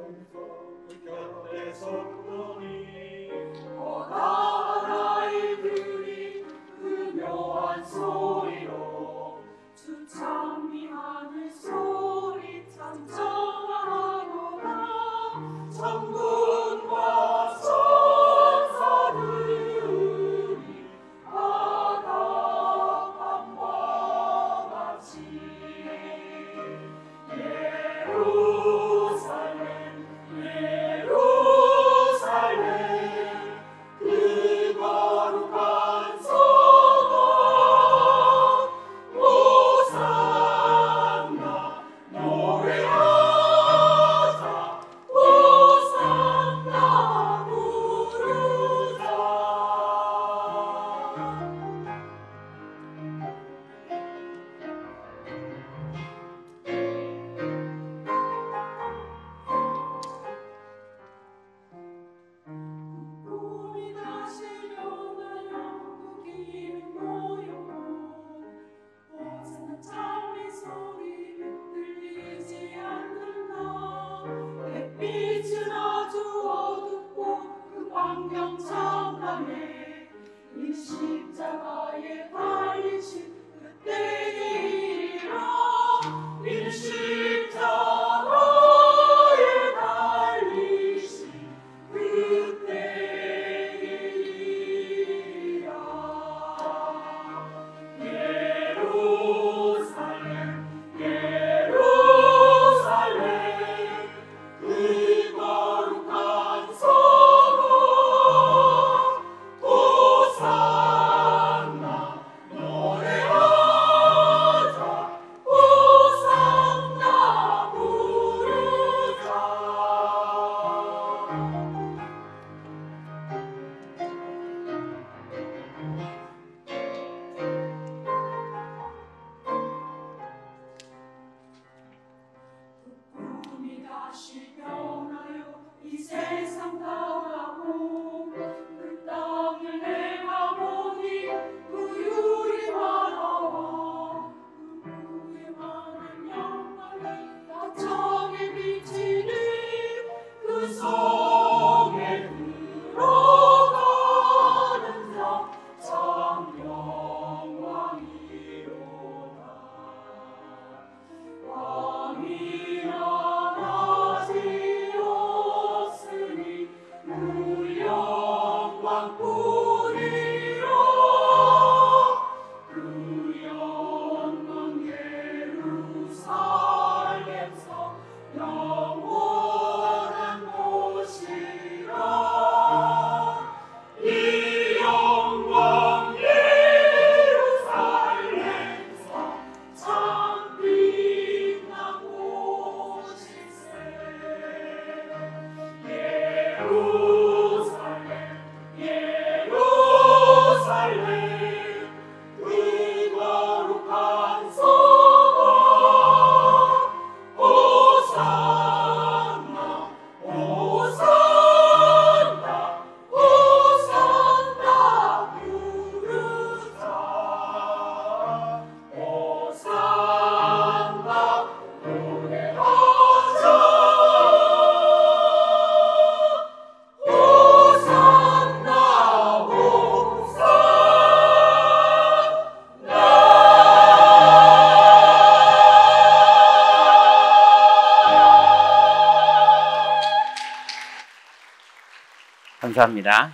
감사합니다.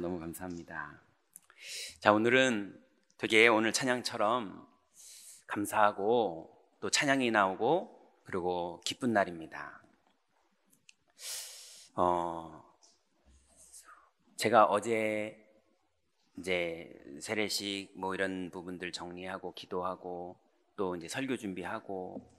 너무 감사합니다. 자, 오늘은 되게 오늘 찬양처럼 감사하고 또 찬양이 나오고 그리고 기쁜 날입니다. 제가 어제 이제 세례식 뭐 이런 부분들 정리하고 기도하고 또 이제 설교 준비하고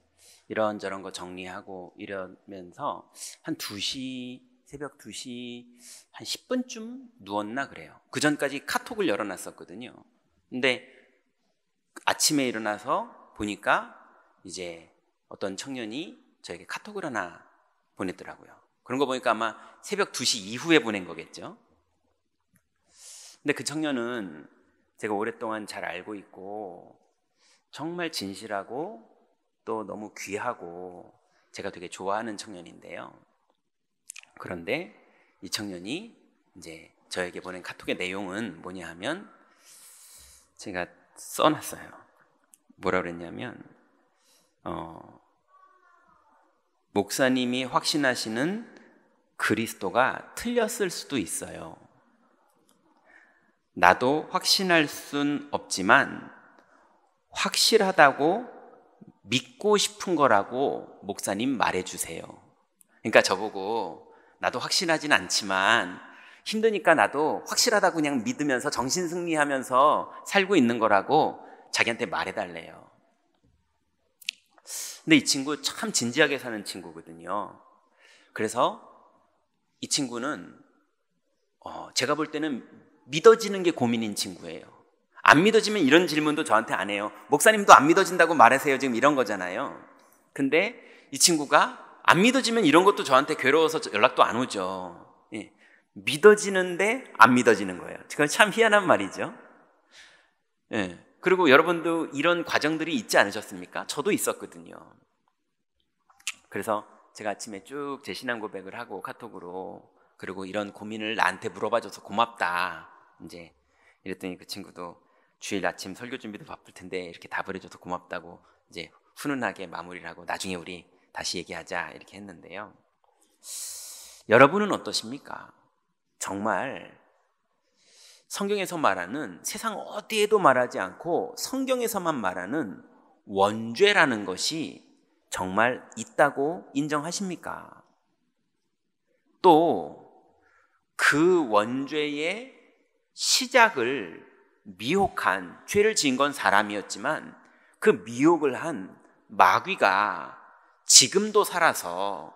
이런저런 거 정리하고 이러면서 한 2시, 새벽 2시 한 10분쯤 누웠나 그래요. 그 전까지 카톡을 열어놨었거든요. 근데 아침에 일어나서 보니까 이제 어떤 청년이 저에게 카톡을 하나 보냈더라고요. 그런 거 보니까 아마 새벽 2시 이후에 보낸 거겠죠. 근데 그 청년은 제가 오랫동안 잘 알고 있고 정말 진실하고 또 너무 귀하고 제가 되게 좋아하는 청년인데요. 그런데 이 청년이 이제 저에게 보낸 카톡의 내용은 뭐냐 하면 제가 써놨어요. 뭐라 그랬냐면 목사님이 확신하시는 그리스도가 틀렸을 수도 있어요. 나도 확신할 순 없지만 확실하다고 믿고 싶은 거라고 목사님 말해주세요. 그러니까 저보고 나도 확신하진 않지만 힘드니까 나도 확실하다고 그냥 믿으면서 정신승리하면서 살고 있는 거라고 자기한테 말해달래요. 근데 이 친구 참 진지하게 사는 친구거든요. 그래서 이 친구는 제가 볼 때는 믿어지는 게 고민인 친구예요. 안 믿어지면 이런 질문도 저한테 안 해요. 목사님도 안 믿어진다고 말하세요. 지금 이런 거잖아요. 근데 이 친구가 안 믿어지면 이런 것도 저한테 괴로워서 연락도 안 오죠. 예. 믿어지는데 안 믿어지는 거예요. 그건 참 희한한 말이죠. 예. 그리고 여러분도 이런 과정들이 있지 않으셨습니까? 저도 있었거든요. 그래서 제가 아침에 쭉 제 신앙 고백을 하고 카톡으로 그리고 이런 고민을 나한테 물어봐줘서 고맙다. 이제 이랬더니 그 친구도 주일 아침 설교 준비도 바쁠 텐데 이렇게 답을 해줘서 고맙다고 이제 훈훈하게 마무리를 하고 나중에 우리 다시 얘기하자 이렇게 했는데요. 여러분은 어떠십니까? 정말 성경에서 말하는 세상 어디에도 말하지 않고 성경에서만 말하는 원죄라는 것이 정말 있다고 인정하십니까? 또 그 원죄의 시작을 미혹한, 죄를 지은 건 사람이었지만 그 미혹을 한 마귀가 지금도 살아서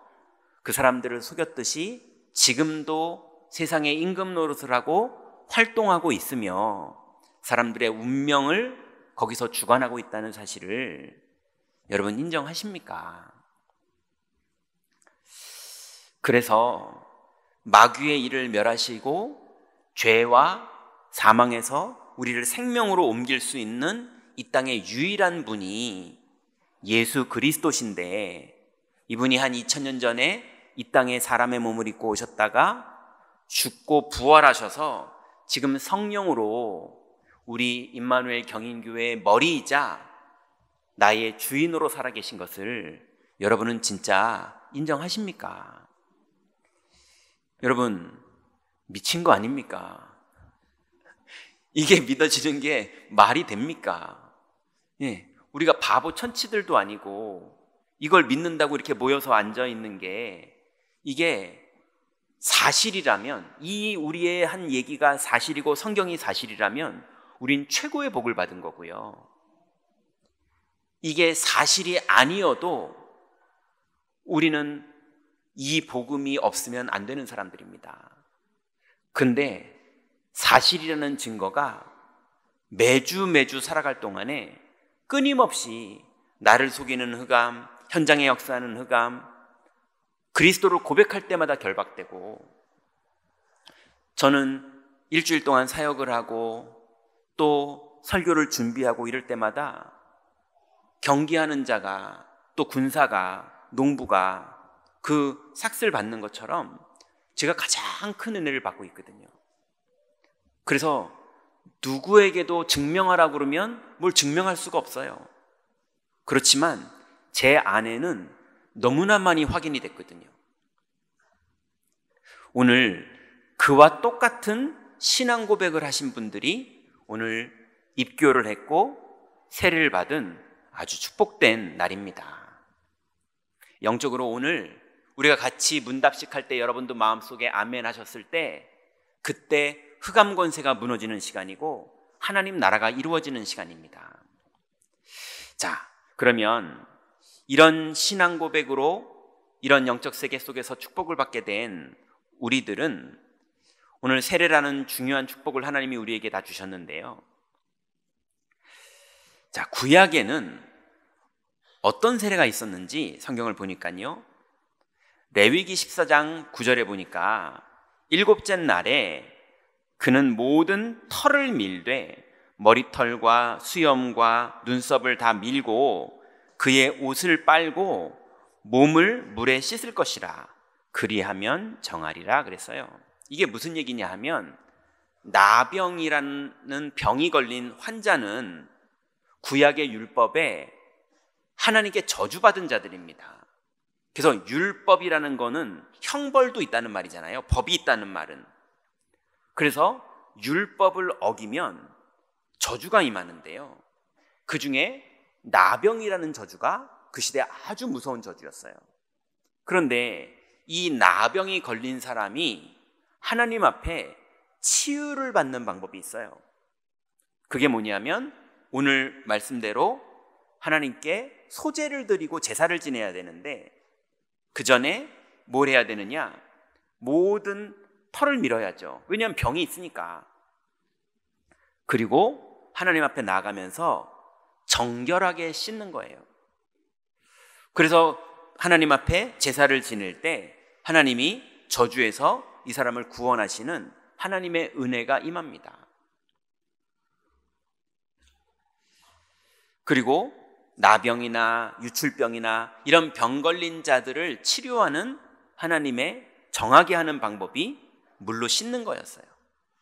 그 사람들을 속였듯이 지금도 세상에 임금 노릇을 하고 활동하고 있으며 사람들의 운명을 거기서 주관하고 있다는 사실을 여러분 인정하십니까? 그래서 마귀의 일을 멸하시고 죄와 사망에서 우리를 생명으로 옮길 수 있는 이 땅의 유일한 분이 예수 그리스도신데 이분이 한 2000년 전에 이 땅에 사람의 몸을 입고 오셨다가 죽고 부활하셔서 지금 성령으로 우리 임마누엘 경인교회의 머리이자 나의 주인으로 살아계신 것을 여러분은 진짜 인정하십니까? 여러분 미친 거 아닙니까? 이게 믿어지는 게 말이 됩니까? 예, 우리가 바보 천치들도 아니고 이걸 믿는다고 이렇게 모여서 앉아 있는 게, 이게 사실이라면, 이 우리의 한 얘기가 사실이고 성경이 사실이라면 우린 최고의 복을 받은 거고요. 이게 사실이 아니어도 우리는 이 복음이 없으면 안 되는 사람들입니다. 근데 사실이라는 증거가 매주 살아갈 동안에 끊임없이 나를 속이는 흑암, 현장의 역사하는 흑암, 그리스도를 고백할 때마다 결박되고, 저는 일주일 동안 사역을 하고 또 설교를 준비하고 이럴 때마다 경기하는 자가, 또 군사가, 농부가 그 삭슬 받는 것처럼 제가 가장 큰 은혜를 받고 있거든요. 그래서 누구에게도 증명하라고 그러면 뭘 증명할 수가 없어요. 그렇지만 제 안에는 너무나 많이 확인이 됐거든요. 오늘 그와 똑같은 신앙 고백을 하신 분들이 오늘 입교를 했고 세례를 받은 아주 축복된 날입니다. 영적으로 오늘 우리가 같이 문답식 할 때 여러분도 마음속에 아멘 하셨을 때, 그때 흑암 권세가 무너지는 시간이고 하나님 나라가 이루어지는 시간입니다. 자, 그러면 이런 신앙 고백으로 이런 영적 세계 속에서 축복을 받게 된 우리들은 오늘 세례라는 중요한 축복을 하나님이 우리에게 다 주셨는데요. 자, 구약에는 어떤 세례가 있었는지 성경을 보니까요, 레위기 14장 9절에 보니까 일곱째 날에 그는 모든 털을 밀되 머리털과 수염과 눈썹을 다 밀고 그의 옷을 빨고 몸을 물에 씻을 것이라, 그리하면 정하리라 그랬어요. 이게 무슨 얘기냐 하면, 나병이라는 병이 걸린 환자는 구약의 율법에 하나님께 저주받은 자들입니다. 그래서 율법이라는 거는 형벌도 있다는 말이잖아요. 법이 있다는 말은. 그래서 율법을 어기면 저주가 임하는데요, 그 중에 나병이라는 저주가 그 시대에 아주 무서운 저주였어요. 그런데 이 나병이 걸린 사람이 하나님 앞에 치유를 받는 방법이 있어요. 그게 뭐냐면, 오늘 말씀대로 하나님께 소제를 드리고 제사를 지내야 되는데, 그 전에 뭘 해야 되느냐? 모든 털을 밀어야죠. 왜냐하면 병이 있으니까. 그리고 하나님 앞에 나가면서 정결하게 씻는 거예요. 그래서 하나님 앞에 제사를 지낼 때 하나님이 저주에서 이 사람을 구원하시는 하나님의 은혜가 임합니다. 그리고 나병이나 유출병이나 이런 병 걸린 자들을 치료하는 하나님의 정하게 하는 방법이 물로 씻는 거였어요.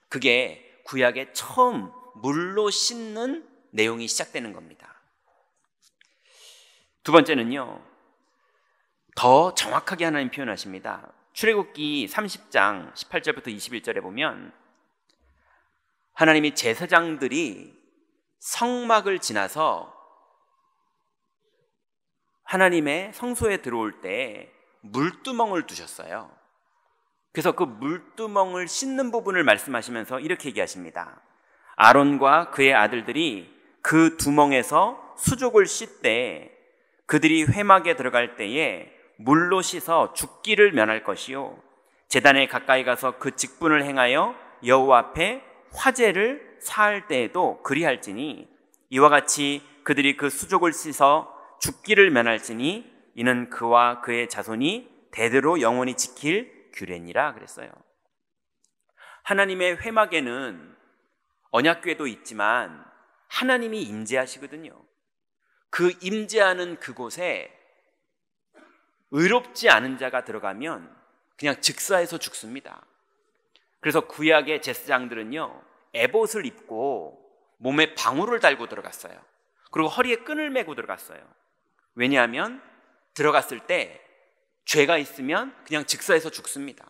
그게 구약에 처음 물로 씻는 내용이 시작되는 겁니다. 두 번째는요, 더 정확하게 하나님 표현하십니다. 출애굽기 30장 18절부터 21절에 보면 하나님이 제사장들이 성막을 지나서 하나님의 성소에 들어올 때 물두멍을 두셨어요. 그래서 그 물두멍을 씻는 부분을 말씀하시면서 이렇게 얘기하십니다. 아론과 그의 아들들이 그 두멍에서 수족을 씻되 그들이 회막에 들어갈 때에 물로 씻어 죽기를 면할 것이요, 제단에 가까이 가서 그 직분을 행하여 여호와 앞에 화제를 사할 때에도 그리할지니, 이와 같이 그들이 그 수족을 씻어 죽기를 면할지니 이는 그와 그의 자손이 대대로 영원히 지킬 규례니라 그랬어요. 하나님의 회막에는 언약궤도 있지만 하나님이 임재하시거든요. 그 임재하는 그곳에 의롭지 않은 자가 들어가면 그냥 즉사해서 죽습니다. 그래서 구약의 제사장들은요, 에봇을 입고 몸에 방울을 달고 들어갔어요. 그리고 허리에 끈을 메고 들어갔어요. 왜냐하면 들어갔을 때 죄가 있으면 그냥 즉사해서 죽습니다.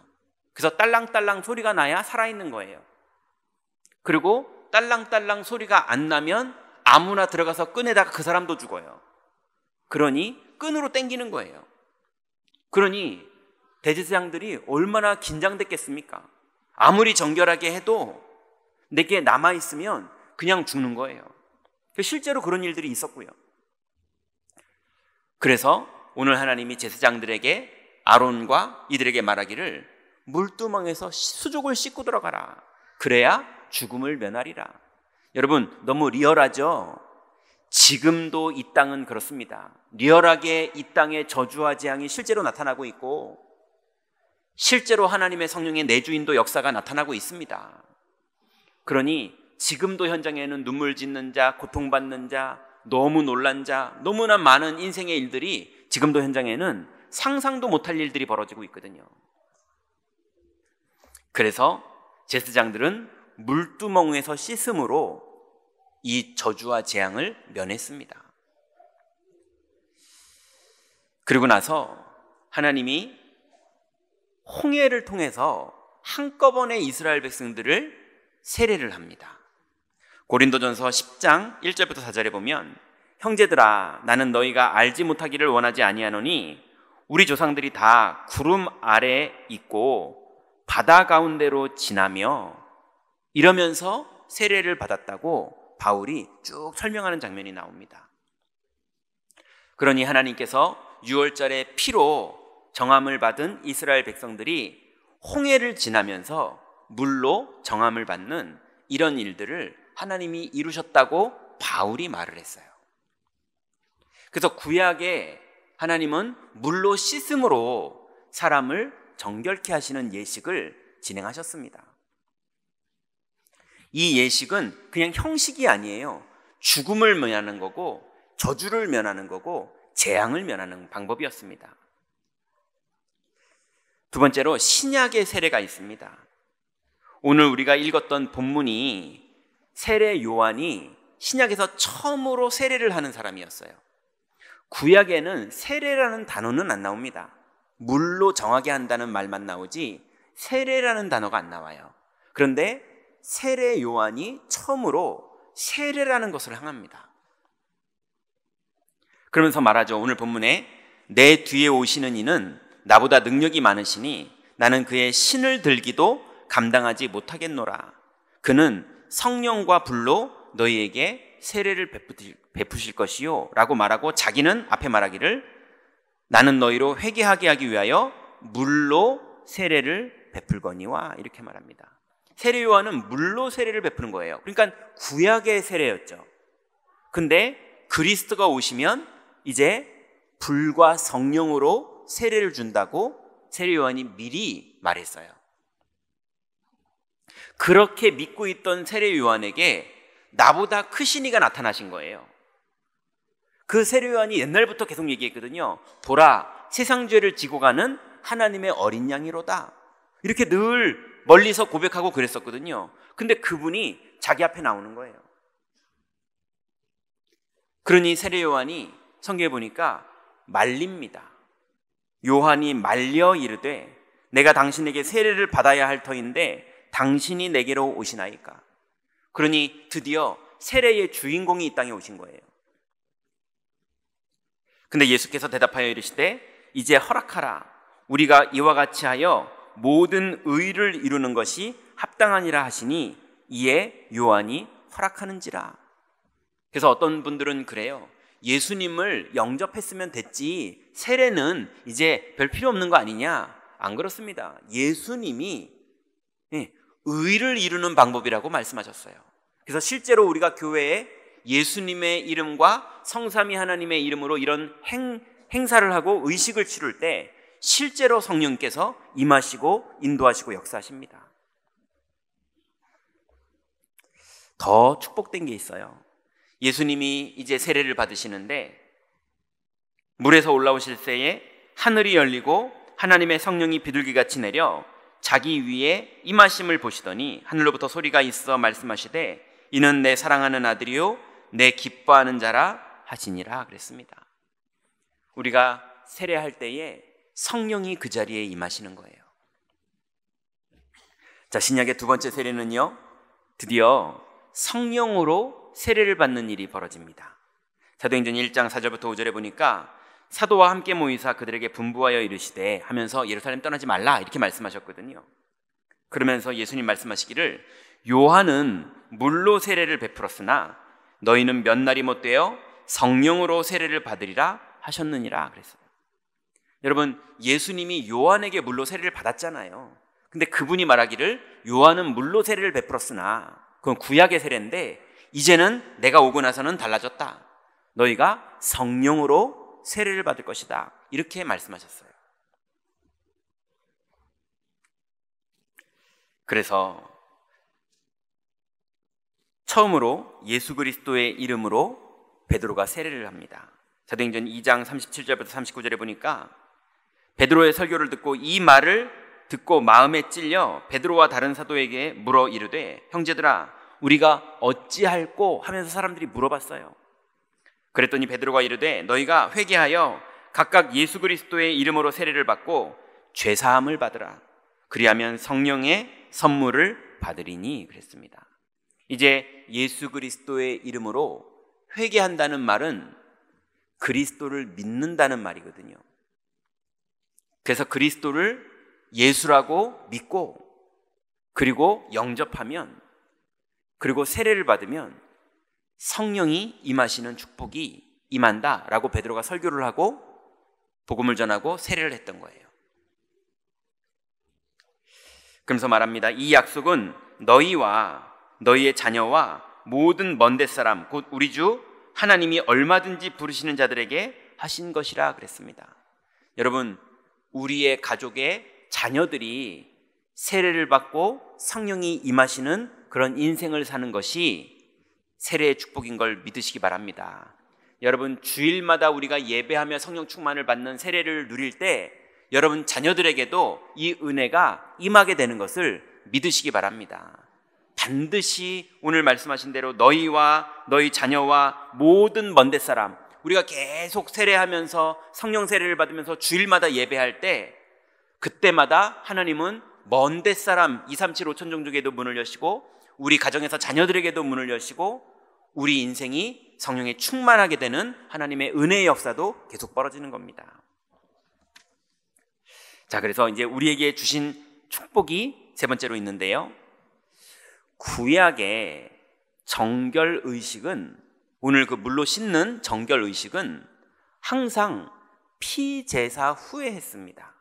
그래서 딸랑딸랑 소리가 나야 살아있는 거예요. 그리고 딸랑딸랑 소리가 안 나면 아무나 들어가서 끈에다가 그 사람도 죽어요. 그러니 끈으로 당기는 거예요. 그러니 대제사장들이 얼마나 긴장됐겠습니까? 아무리 정결하게 해도 내게 남아있으면 그냥 죽는 거예요. 실제로 그런 일들이 있었고요. 그래서 오늘 하나님이 제사장들에게, 아론과 이들에게 말하기를 물두멍에서 수족을 씻고 들어가라. 그래야 죽음을 면하리라. 여러분, 너무 리얼하죠? 지금도 이 땅은 그렇습니다. 리얼하게 이 땅의 저주와 재앙이 실제로 나타나고 있고, 실제로 하나님의 성령의 내주인도 역사가 나타나고 있습니다. 그러니 지금도 현장에는 눈물 짓는 자, 고통받는 자, 너무 놀란 자, 너무나 많은 인생의 일들이 지금도 현장에는 상상도 못할 일들이 벌어지고 있거든요. 그래서 제사장들은 물두멍에서 씻음으로 이 저주와 재앙을 면했습니다. 그리고 나서 하나님이 홍해를 통해서 한꺼번에 이스라엘 백성들을 세례를 합니다. 고린도전서 10장 1절부터 4절에 보면, 형제들아, 나는 너희가 알지 못하기를 원하지 아니하노니 우리 조상들이 다 구름 아래 있고 바다 가운데로 지나며, 이러면서 세례를 받았다고 바울이 쭉 설명하는 장면이 나옵니다. 그러니 하나님께서 6월절의 피로 정함을 받은 이스라엘 백성들이 홍해를 지나면서 물로 정함을 받는 이런 일들을 하나님이 이루셨다고 바울이 말을 했어요. 그래서 구약에 하나님은 물로 씻음으로 사람을 정결케 하시는 예식을 진행하셨습니다. 이 예식은 그냥 형식이 아니에요. 죽음을 면하는 거고, 저주를 면하는 거고, 재앙을 면하는 방법이었습니다. 두 번째로 신약의 세례가 있습니다. 오늘 우리가 읽었던 본문이 세례 요한이 신약에서 처음으로 세례를 하는 사람이었어요. 구약에는 세례라는 단어는 안 나옵니다. 물로 정하게 한다는 말만 나오지 세례라는 단어가 안 나와요. 그런데 세례 요한이 처음으로 세례라는 것을 행합니다. 그러면서 말하죠. 오늘 본문에 내 뒤에 오시는 이는 나보다 능력이 많으시니 나는 그의 신을 들기도 감당하지 못하겠노라. 그는 성령과 불로 너희에게 세례를 베푸실 것이요 라고 말하고, 자기는 앞에 말하기를 나는 너희로 회개하게 하기 위하여 물로 세례를 베풀거니와, 이렇게 말합니다. 세례 요한은 물로 세례를 베푸는 거예요. 그러니까 구약의 세례였죠. 근데 그리스도가 오시면 이제 불과 성령으로 세례를 준다고 세례 요한이 미리 말했어요. 그렇게 믿고 있던 세례 요한에게 나보다 크신 이가 나타나신 거예요. 그 세례 요한이 옛날부터 계속 얘기했거든요. 보라, 세상 죄를 지고 가는 하나님의 어린 양이로다. 이렇게 늘 멀리서 고백하고 그랬었거든요. 근데 그분이 자기 앞에 나오는 거예요. 그러니 세례 요한이 성경에 보니까 말립니다. 요한이 말려 이르되 내가 당신에게 세례를 받아야 할 터인데 당신이 내게로 오시나이까. 그러니 드디어 세례의 주인공이 이 땅에 오신 거예요. 근데 예수께서 대답하여 이르시되 이제 허락하라. 우리가 이와 같이 하여 모든 의를 이루는 것이 합당하니라 하시니 이에 요한이 허락하는지라. 그래서 어떤 분들은 그래요. 예수님을 영접했으면 됐지 세례는 이제 별 필요 없는 거 아니냐? 안 그렇습니다. 예수님이 의를 이루는 방법이라고 말씀하셨어요. 그래서 실제로 우리가 교회에 예수님의 이름과 성삼위 하나님의 이름으로 이런 행사를 하고 의식을 치룰 때 실제로 성령께서 임하시고 인도하시고 역사하십니다. 더 축복된 게 있어요. 예수님이 이제 세례를 받으시는데 물에서 올라오실 때에 하늘이 열리고 하나님의 성령이 비둘기같이 내려 자기 위에 임하심을 보시더니 하늘로부터 소리가 있어 말씀하시되 이는 내 사랑하는 아들이요 내 기뻐하는 자라 하시니라 그랬습니다. 우리가 세례할 때에 성령이 그 자리에 임하시는 거예요. 자, 신약의 두 번째 세례는요, 드디어 성령으로 세례를 받는 일이 벌어집니다. 사도행전 1장 4절부터 5절에 보니까 사도와 함께 모이사 그들에게 분부하여 이르시되 하면서 예루살렘 떠나지 말라 이렇게 말씀하셨거든요. 그러면서 예수님 말씀하시기를 요한은 물로 세례를 베풀었으나 너희는 몇 날이 못되어 성령으로 세례를 받으리라 하셨느니라 그랬어요. 여러분, 예수님이 요한에게 물로 세례를 받았잖아요. 근데 그분이 말하기를 요한은 물로 세례를 베풀었으나 그건 구약의 세례인데 이제는 내가 오고 나서는 달라졌다. 너희가 성령으로 세례를 받을 것이다. 이렇게 말씀하셨어요. 그래서 처음으로 예수 그리스도의 이름으로 베드로가 세례를 합니다. 사도행전 2장 37절부터 39절에 보니까 베드로의 설교를 듣고 이 말을 듣고 마음에 찔려 베드로와 다른 사도에게 물어 이르되 형제들아 우리가 어찌할꼬 하면서 사람들이 물어봤어요. 그랬더니 베드로가 이르되 너희가 회개하여 각각 예수 그리스도의 이름으로 세례를 받고 죄사함을 받으라. 그리하면 성령의 선물을 받으리니 그랬습니다. 이제 예수 그리스도의 이름으로 회개한다는 말은 그리스도를 믿는다는 말이거든요. 그래서 그리스도를 예수라고 믿고 그리고 영접하면 그리고 세례를 받으면 성령이 임하시는 축복이 임한다라고 베드로가 설교를 하고 복음을 전하고 세례를 했던 거예요. 그러면서 말합니다. 이 약속은 너희와 너희의 자녀와 모든 먼데 사람 곧 우리 주 하나님이 얼마든지 부르시는 자들에게 하신 것이라 그랬습니다. 여러분, 우리의 가족의 자녀들이 세례를 받고 성령이 임하시는 그런 인생을 사는 것이 세례의 축복인 걸 믿으시기 바랍니다. 여러분, 주일마다 우리가 예배하며 성령 충만을 받는 세례를 누릴 때 여러분 자녀들에게도 이 은혜가 임하게 되는 것을 믿으시기 바랍니다. 반드시 오늘 말씀하신 대로 너희와 너희 자녀와 모든 먼데 사람, 우리가 계속 세례하면서 성령 세례를 받으면서 주일마다 예배할 때 그때마다 하나님은 먼데 사람 2, 3, 7, 5천 종족에도 문을 여시고 우리 가정에서 자녀들에게도 문을 여시고 우리 인생이 성령에 충만하게 되는 하나님의 은혜의 역사도 계속 벌어지는 겁니다. 자, 그래서 이제 우리에게 주신 축복이 세 번째로 있는데요. 구약의 정결의식은 오늘 그 물로 씻는 정결의식은 항상 피제사 후에 했습니다.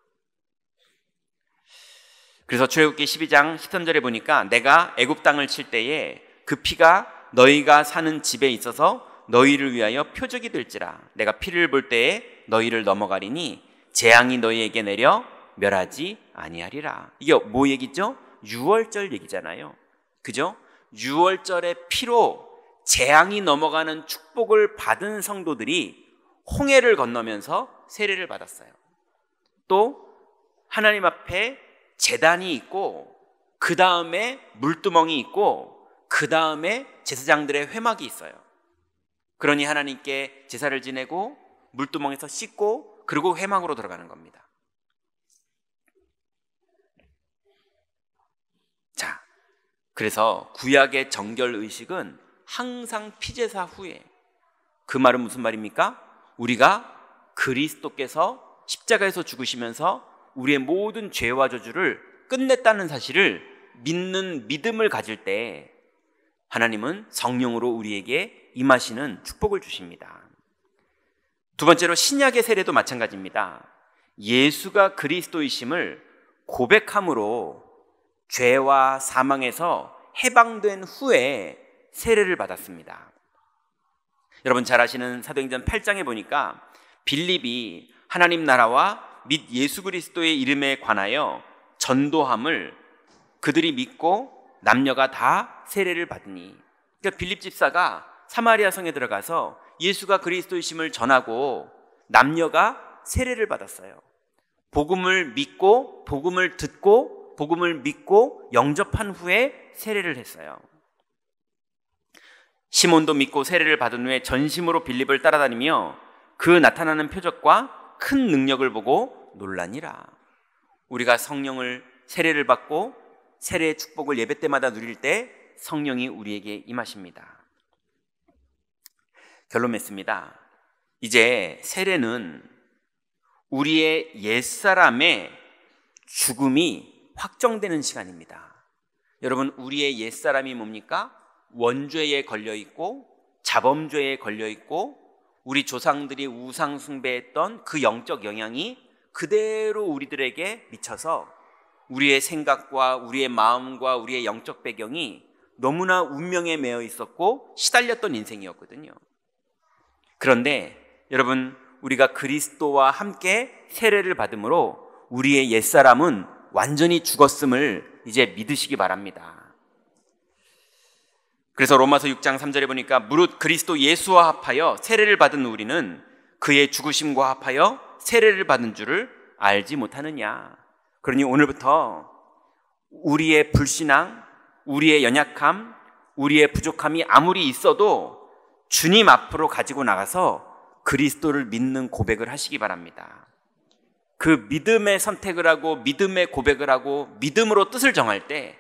그래서 출애굽기 12장 13절에 보니까 내가 애굽 땅을 칠 때에 그 피가 너희가 사는 집에 있어서 너희를 위하여 표적이 될지라 내가 피를 볼 때에 너희를 넘어가리니 재앙이 너희에게 내려 멸하지 아니하리라. 이게 뭐 얘기죠? 유월절 얘기잖아요. 그죠? 유월절의 피로 재앙이 넘어가는 축복을 받은 성도들이 홍해를 건너면서 세례를 받았어요. 또 하나님 앞에 제단이 있고 그 다음에 물두멍이 있고 그 다음에 제사장들의 회막이 있어요. 그러니 하나님께 제사를 지내고 물두멍에서 씻고 그리고 회막으로 들어가는 겁니다. 자, 그래서 구약의 정결의식은 항상 피제사 후에, 그 말은 무슨 말입니까? 우리가 그리스도께서 십자가에서 죽으시면서 우리의 모든 죄와 저주를 끝냈다는 사실을 믿는 믿음을 가질 때 하나님은 성령으로 우리에게 임하시는 축복을 주십니다. 두 번째로 신약의 세례도 마찬가지입니다. 예수가 그리스도이심을 고백함으로 죄와 사망에서 해방된 후에 세례를 받았습니다. 여러분 잘 아시는 사도행전 8장에 보니까 빌립이 하나님 나라와 및 예수 그리스도의 이름에 관하여 전도함을 그들이 믿고 남녀가 다 세례를 받으니, 그러니까 빌립 집사가 사마리아 성에 들어가서 예수가 그리스도이심을 전하고 남녀가 세례를 받았어요. 복음을 믿고 복음을 듣고 복음을 믿고 영접한 후에 세례를 했어요. 시몬도 믿고 세례를 받은 후에 전심으로 빌립을 따라다니며 그 나타나는 표적과 큰 능력을 보고 놀라니라. 우리가 성령을 세례를 받고 세례의 축복을 예배 때마다 누릴 때 성령이 우리에게 임하십니다. 결론 맺습니다. 이제 세례는 우리의 옛사람의 죽음이 확정되는 시간입니다. 여러분, 우리의 옛사람이 뭡니까? 원죄에 걸려있고 자범죄에 걸려있고 우리 조상들이 우상 숭배했던 그 영적 영향이 그대로 우리들에게 미쳐서 우리의 생각과 우리의 마음과 우리의 영적 배경이 너무나 운명에 매여 있었고 시달렸던 인생이었거든요. 그런데 여러분, 우리가 그리스도와 함께 세례를 받음으로 우리의 옛사람은 완전히 죽었음을 이제 믿으시기 바랍니다. 그래서 로마서 6장 3절에 보니까 무릇 그리스도 예수와 합하여 세례를 받은 우리는 그의 죽으심과 합하여 세례를 받은 줄을 알지 못하느냐. 그러니 오늘부터 우리의 불신앙, 우리의 연약함, 우리의 부족함이 아무리 있어도 주님 앞으로 가지고 나가서 그리스도를 믿는 고백을 하시기 바랍니다. 그 믿음의 선택을 하고 믿음의 고백을 하고 믿음으로 뜻을 정할 때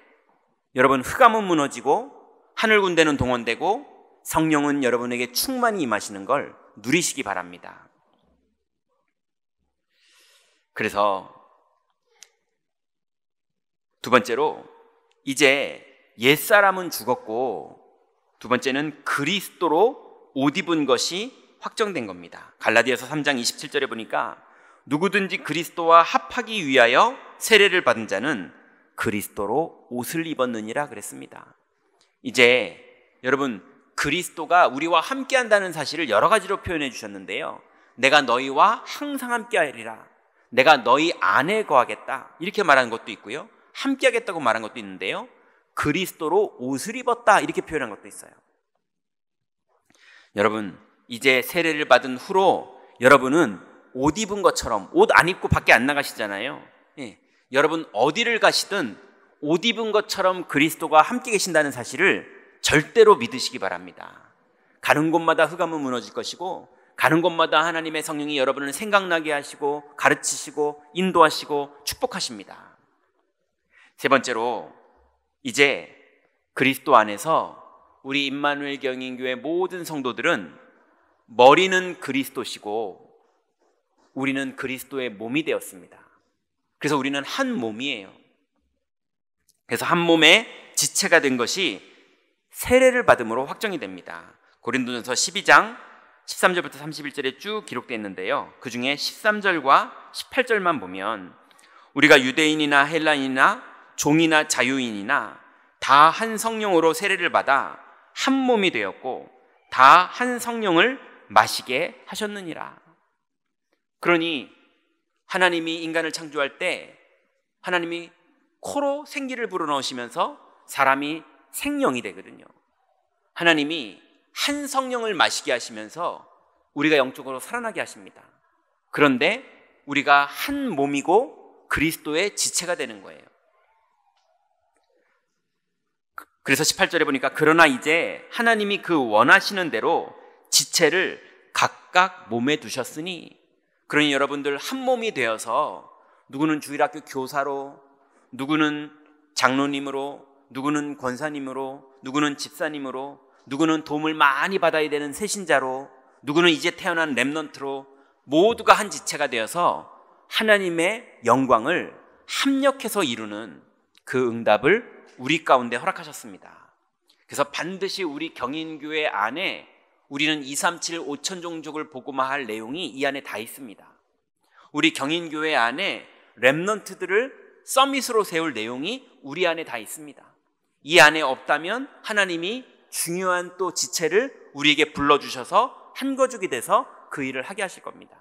여러분, 흑암은 무너지고 하늘 군대는 동원되고 성령은 여러분에게 충만히 임하시는 걸 누리시기 바랍니다. 그래서 두 번째로, 이제 옛사람은 죽었고 두 번째는 그리스도로 옷 입은 것이 확정된 겁니다. 갈라디아서 3장 27절에 보니까 누구든지 그리스도와 합하기 위하여 세례를 받은 자는 그리스도로 옷을 입었느니라 그랬습니다. 이제 여러분, 그리스도가 우리와 함께 한다는 사실을 여러 가지로 표현해 주셨는데요. 내가 너희와 항상 함께 하리라, 내가 너희 안에 거하겠다, 이렇게 말하는 것도 있고요. 함께 하겠다고 말한 것도 있는데요. 그리스도로 옷을 입었다, 이렇게 표현한 것도 있어요. 여러분, 이제 세례를 받은 후로 여러분은 옷 입은 것처럼, 옷 안 입고 밖에 안 나가시잖아요. 예. 여러분 어디를 가시든 옷 입은 것처럼 그리스도가 함께 계신다는 사실을 절대로 믿으시기 바랍니다. 가는 곳마다 흑암은 무너질 것이고 가는 곳마다 하나님의 성령이 여러분을 생각나게 하시고 가르치시고 인도하시고 축복하십니다. 세 번째로, 이제 그리스도 안에서 우리 임마누엘 경인교회 모든 성도들은 머리는 그리스도시고 우리는 그리스도의 몸이 되었습니다. 그래서 우리는 한 몸이에요. 그래서 한 몸의 지체가 된 것이 세례를 받음으로 확정이 됩니다. 고린도전서 12장 13절부터 31절에 쭉 기록되어 있는데요. 그 중에 13절과 18절만 보면 우리가 유대인이나 헬라인이나 종이나 자유인이나 다 한 성령으로 세례를 받아 한 몸이 되었고 다 한 성령을 마시게 하셨느니라. 그러니 하나님이 인간을 창조할 때 하나님이 코로 생기를 불어넣으시면서 사람이 생명이 되거든요. 하나님이 한 성령을 마시게 하시면서 우리가 영적으로 살아나게 하십니다. 그런데 우리가 한 몸이고 그리스도의 지체가 되는 거예요. 그래서 18절에 보니까 그러나 이제 하나님이 그 원하시는 대로 지체를 각각 몸에 두셨으니, 그러니 여러분들 한 몸이 되어서 누구는 주일학교 교사로, 누구는 장로님으로, 누구는 권사님으로, 누구는 집사님으로, 누구는 도움을 많이 받아야 되는 새신자로, 누구는 이제 태어난 렘넌트로 모두가 한 지체가 되어서 하나님의 영광을 합력해서 이루는 그 응답을 우리 가운데 허락하셨습니다. 그래서 반드시 우리 경인교회 안에 우리는 237 5천 종족을 복음화할 내용이 이 안에 다 있습니다. 우리 경인교회 안에 렘넌트들을 서밋으로 세울 내용이 우리 안에 다 있습니다. 이 안에 없다면 하나님이 중요한 또 지체를 우리에게 불러주셔서 한 거죽이 돼서 그 일을 하게 하실 겁니다.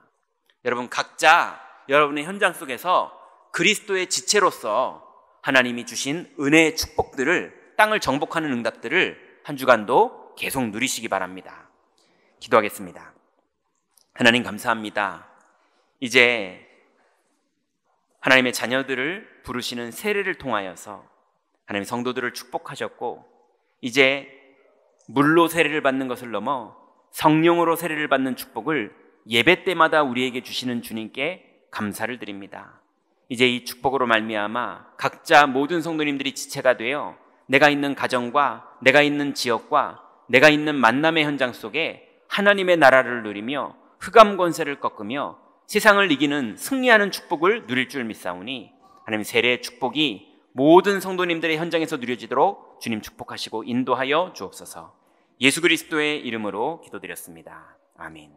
여러분 각자 여러분의 현장 속에서 그리스도의 지체로서 하나님이 주신 은혜의 축복들을, 땅을 정복하는 응답들을 한 주간도 계속 누리시기 바랍니다. 기도하겠습니다. 하나님 감사합니다. 이제 하나님의 자녀들을 부르시는 세례를 통하여서 하나님 성도들을 축복하셨고, 이제 물로 세례를 받는 것을 넘어 성령으로 세례를 받는 축복을 예배 때마다 우리에게 주시는 주님께 감사를 드립니다. 이제 이 축복으로 말미암아 각자 모든 성도님들이 지체가 되어 내가 있는 가정과 내가 있는 지역과 내가 있는 만남의 현장 속에 하나님의 나라를 누리며 흑암 권세를 꺾으며 세상을 이기는 승리하는 축복을 누릴 줄 믿사오니 하나님 세례의 축복이 모든 성도님들의 현장에서 누려지도록 주님 축복하시고 인도하여 주옵소서. 예수 그리스도의 이름으로 기도드렸습니다. 아멘.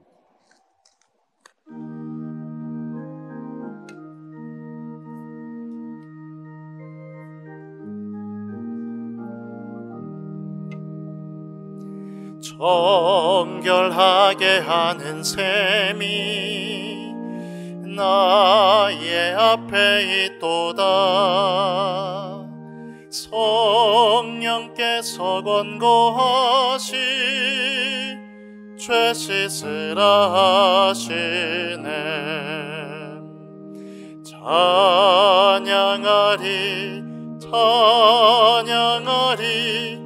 정결하게 하는 셈이 나의 앞에 있도다. 성령께서 권고하시 죄 씻으라 하시네. 찬양하리 찬양하리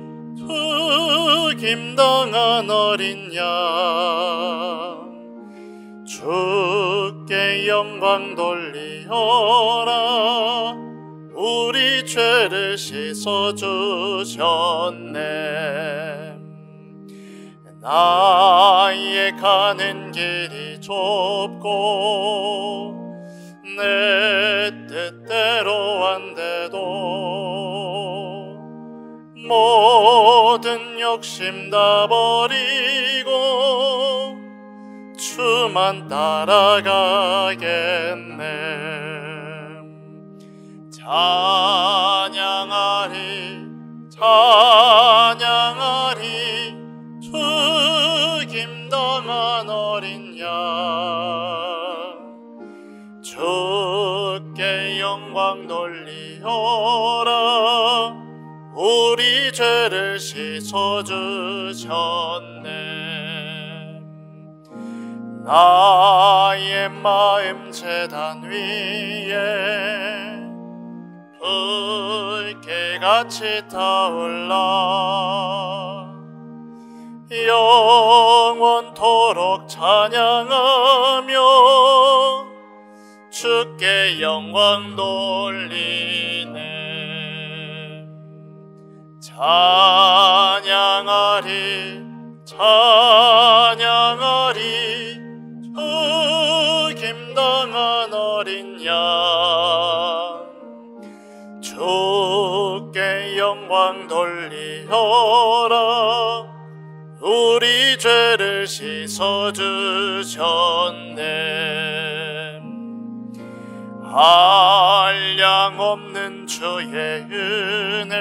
죽임당한 어린 양 주께 영광 돌리어라. 우리 죄를 씻어주셨네. 나의 가는 길이 좁고 내 뜻대로 안 돼도 모든 욕심 다 버리고 주만 따라가겠네. 찬양하리 찬양하리 죽임당한 어린 양 주께 영광 돌리어라. 우리 죄를 씻어주셨네. 나의 마음 제단 위에 불길같이 타올라 영원토록 찬양하며 주께 영광 돌리네. 찬양하리 찬양하리 죽임당한 어린 양 주께 영광 돌리어라. 우리 죄를 씻어주셨네. 한량 없는 주의 은혜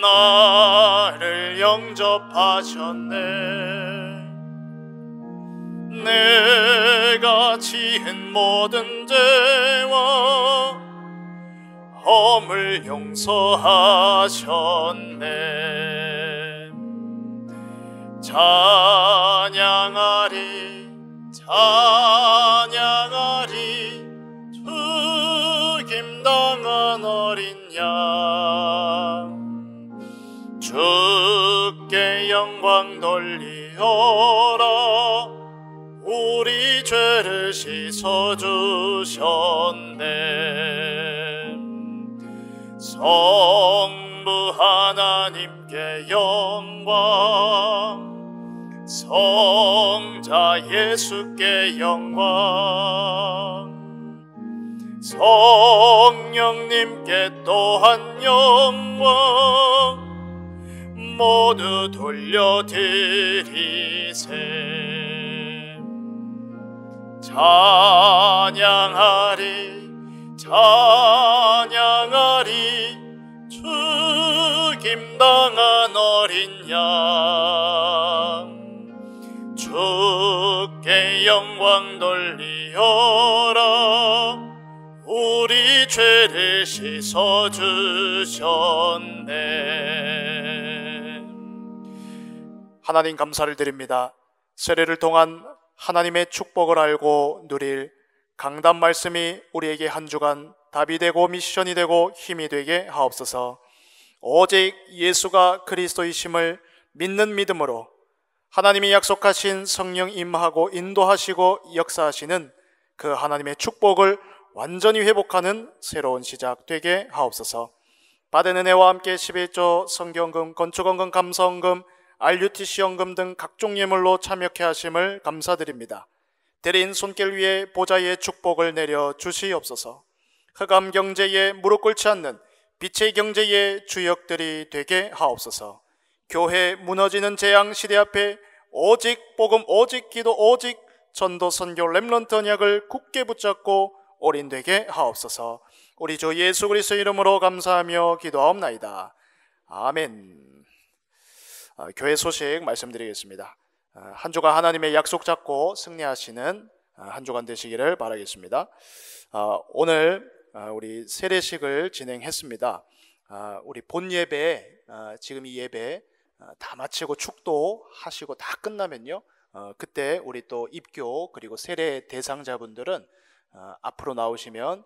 나를 영접하셨네. 내가 지은 모든 죄와 허물 용서하셨네. 찬양하리 찬양하리 죽임당한 어린 양 주께 영광 돌리어라. 우리 죄를 씻어주셨네. 성부 하나님께 영광 성자 예수께 영광 성령님께 또한 영광 모두 돌려드리세. 찬양하리 찬양하리 죽임당한 어린 양 주께 영광 돌리어라. 우리 죄를 씻어주셨네. 하나님 감사를 드립니다. 세례를 통한 하나님의 축복을 알고 누릴 강단 말씀이 우리에게 한 주간 답이 되고 미션이 되고 힘이 되게 하옵소서. 오직 예수가 그리스도이심을 믿는 믿음으로 하나님이 약속하신 성령 임하고 인도하시고 역사하시는 그 하나님의 축복을 완전히 회복하는 새로운 시작 되게 하옵소서. 받은 은혜와 함께 11조, 성경금, 건축원금, 감사원금, RUTC 연금 등 각종 예물로 참여케 하심을 감사드립니다. 드린 손길 위에 보좌의 축복을 내려 주시옵소서. 흑암 경제에 무릎 꿇지 않는 빛의 경제의 주역들이 되게 하옵소서. 교회 무너지는 재앙 시대 앞에 오직 복음, 오직 기도, 오직 전도 선교 렘넌트 언약을 굳게 붙잡고 올인되게 하옵소서. 우리 주 예수 그리스도 이름으로 감사하며 기도하옵나이다. 아멘. 교회 소식 말씀드리겠습니다. 한 주간 하나님의 약속 잡고 승리하시는 한 주간 되시기를 바라겠습니다. 오늘 우리 세례식을 진행했습니다. 우리 본 예배, 지금 이 예배 다 마치고 축도하시고 다 끝나면요, 그때 우리 또 입교 그리고 세례 대상자분들은 앞으로 나오시면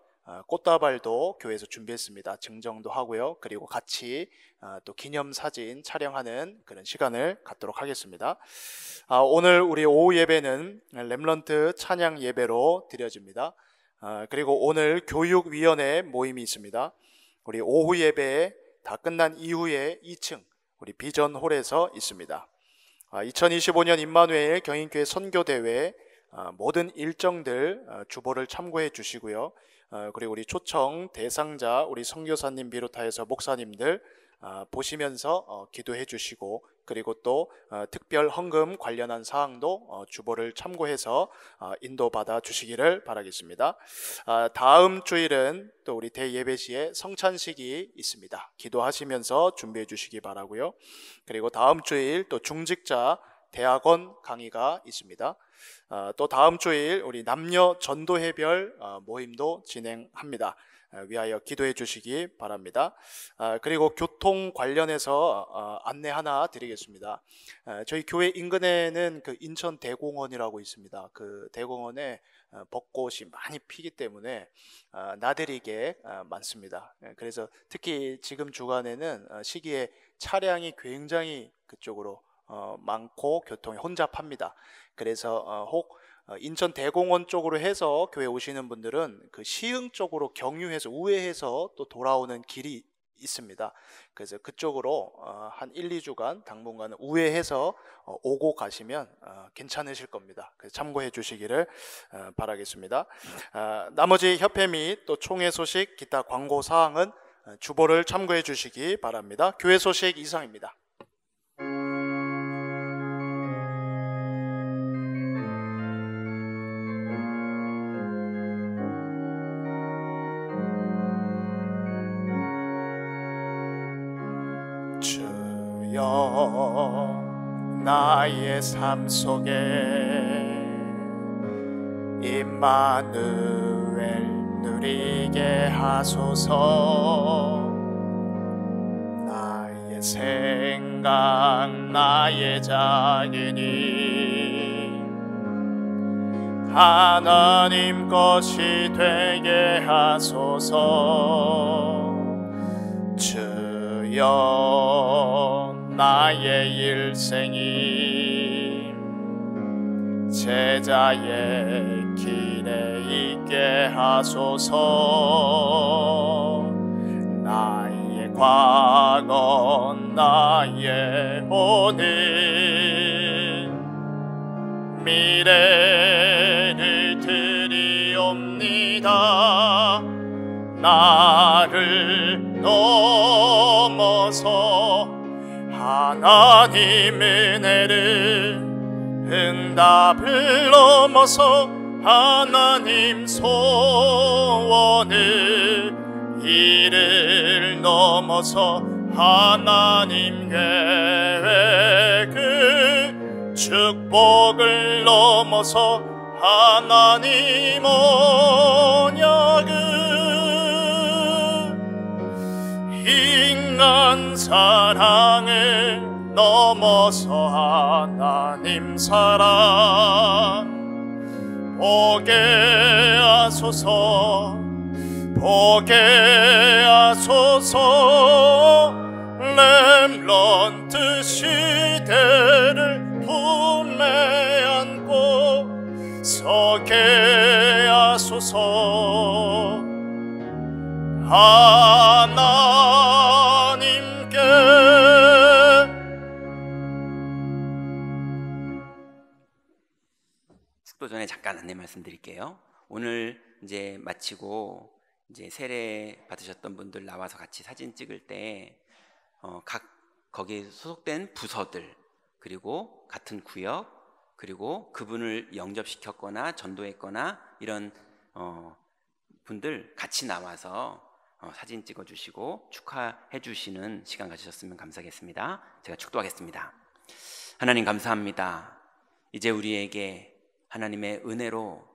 꽃다발도 교회에서 준비했습니다. 증정도 하고요. 그리고 같이 또 기념사진 촬영하는 그런 시간을 갖도록 하겠습니다. 오늘 우리 오후 예배는 렘넌트 찬양 예배로 드려집니다. 그리고 오늘 교육위원회 모임이 있습니다. 우리 오후 예배 다 끝난 이후에 2층 우리 비전홀에서 있습니다. 2025년 임마누엘 경인교회 선교대회 모든 일정들 주보를 참고해 주시고요. 그리고 우리 초청 대상자 우리 선교사님 비롯하여서 목사님들 보시면서 기도해 주시고, 그리고 또 특별 헌금 관련한 사항도 주보를 참고해서 인도받아 주시기를 바라겠습니다. 다음 주일은 또 우리 대예배 시에 성찬식이 있습니다. 기도하시면서 준비해 주시기 바라고요. 그리고 다음 주일 또 중직자 대학원 강의가 있습니다. 또 다음 주일 우리 남녀 전도해별 모임도 진행합니다. 위하여 기도해 주시기 바랍니다. 그리고 교통 관련해서 안내 하나 드리겠습니다. 저희 교회 인근에는 그 인천 대공원이라고 있습니다. 그 대공원에 벚꽃이 많이 피기 때문에 나들이게 많습니다. 그래서 특히 지금 주간에는 시기에 차량이 굉장히 그쪽으로 많고 교통이 혼잡합니다. 그래서 혹 인천 대공원 쪽으로 해서 교회 오시는 분들은 그 시흥 쪽으로 경유해서 우회해서 또 돌아오는 길이 있습니다. 그래서 그쪽으로 한 1, 2주간 당분간은 우회해서 오고 가시면 괜찮으실 겁니다. 그래서 참고해 주시기를 바라겠습니다. 나머지 협회 및 또 총회 소식, 기타 광고 사항은 주보를 참고해 주시기 바랍니다. 교회 소식 이상입니다. 주여, 나의 삶 속에 임마누엘 누리게 하소서. 나의 생각, 나의 자기니 하나님 것이 되게 하소서. 주여, 나의 일생이 제자의 길에 있게 하소서. 나의 과거, 나의 오늘, 미래를 드리옵니다. 나를 넘어서 하나님 은혜를, 응답을 넘어서 하나님 소원을, 이를 넘어서 하나님 계획을, 축복을 넘어서 하나님 언약을, 인간 사랑을 넘어서 하나님 사랑 보게 하소서. 보게 하소서. 렘넌트 시대를 품에 안고 서게 하소서. 하나님 축도 전에 잠깐 안내 말씀드릴게요. 오늘 이제 마치고 이제 세례 받으셨던 분들 나와서 같이 사진 찍을 때 각 거기에 소속된 부서들, 그리고 같은 구역, 그리고 그분을 영접시켰거나 전도했거나 이런 분들 같이 나와서 사진 찍어주시고 축하해 주시는 시간 가지셨으면 감사하겠습니다. 제가 축도하겠습니다. 하나님 감사합니다. 이제 우리에게 하나님의 은혜로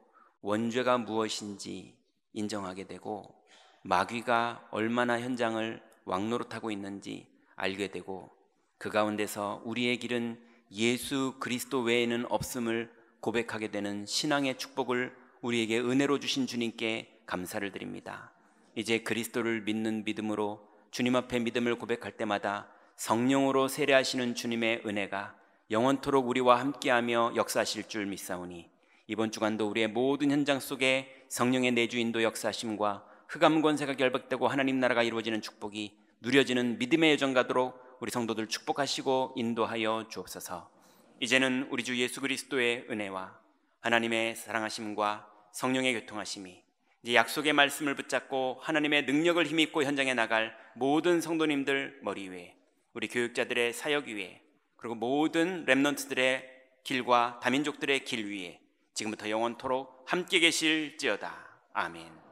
원죄가 무엇인지 인정하게 되고 마귀가 얼마나 현장을 왕노릇하고 있는지 알게 되고 그 가운데서 우리의 길은 예수 그리스도 외에는 없음을 고백하게 되는 신앙의 축복을 우리에게 은혜로 주신 주님께 감사를 드립니다. 이제 그리스도를 믿는 믿음으로 주님 앞에 믿음을 고백할 때마다 성령으로 세례하시는 주님의 은혜가 영원토록 우리와 함께하며 역사하실 줄 믿사오니 이번 주간도 우리의 모든 현장 속에 성령의 내주인도 역사하심과 흑암 권세가 결박되고 하나님 나라가 이루어지는 축복이 누려지는 믿음의 여정 가도록 우리 성도들 축복하시고 인도하여 주옵소서. 이제는 우리 주 예수 그리스도의 은혜와 하나님의 사랑하심과 성령의 교통하심이 이제 약속의 말씀을 붙잡고 하나님의 능력을 힘입고 현장에 나갈 모든 성도님들 머리 위에, 우리 교육자들의 사역 위에, 그리고 모든 렘넌트들의 길과 다민족들의 길 위에 지금부터 영원토록 함께 계실지어다. 아멘.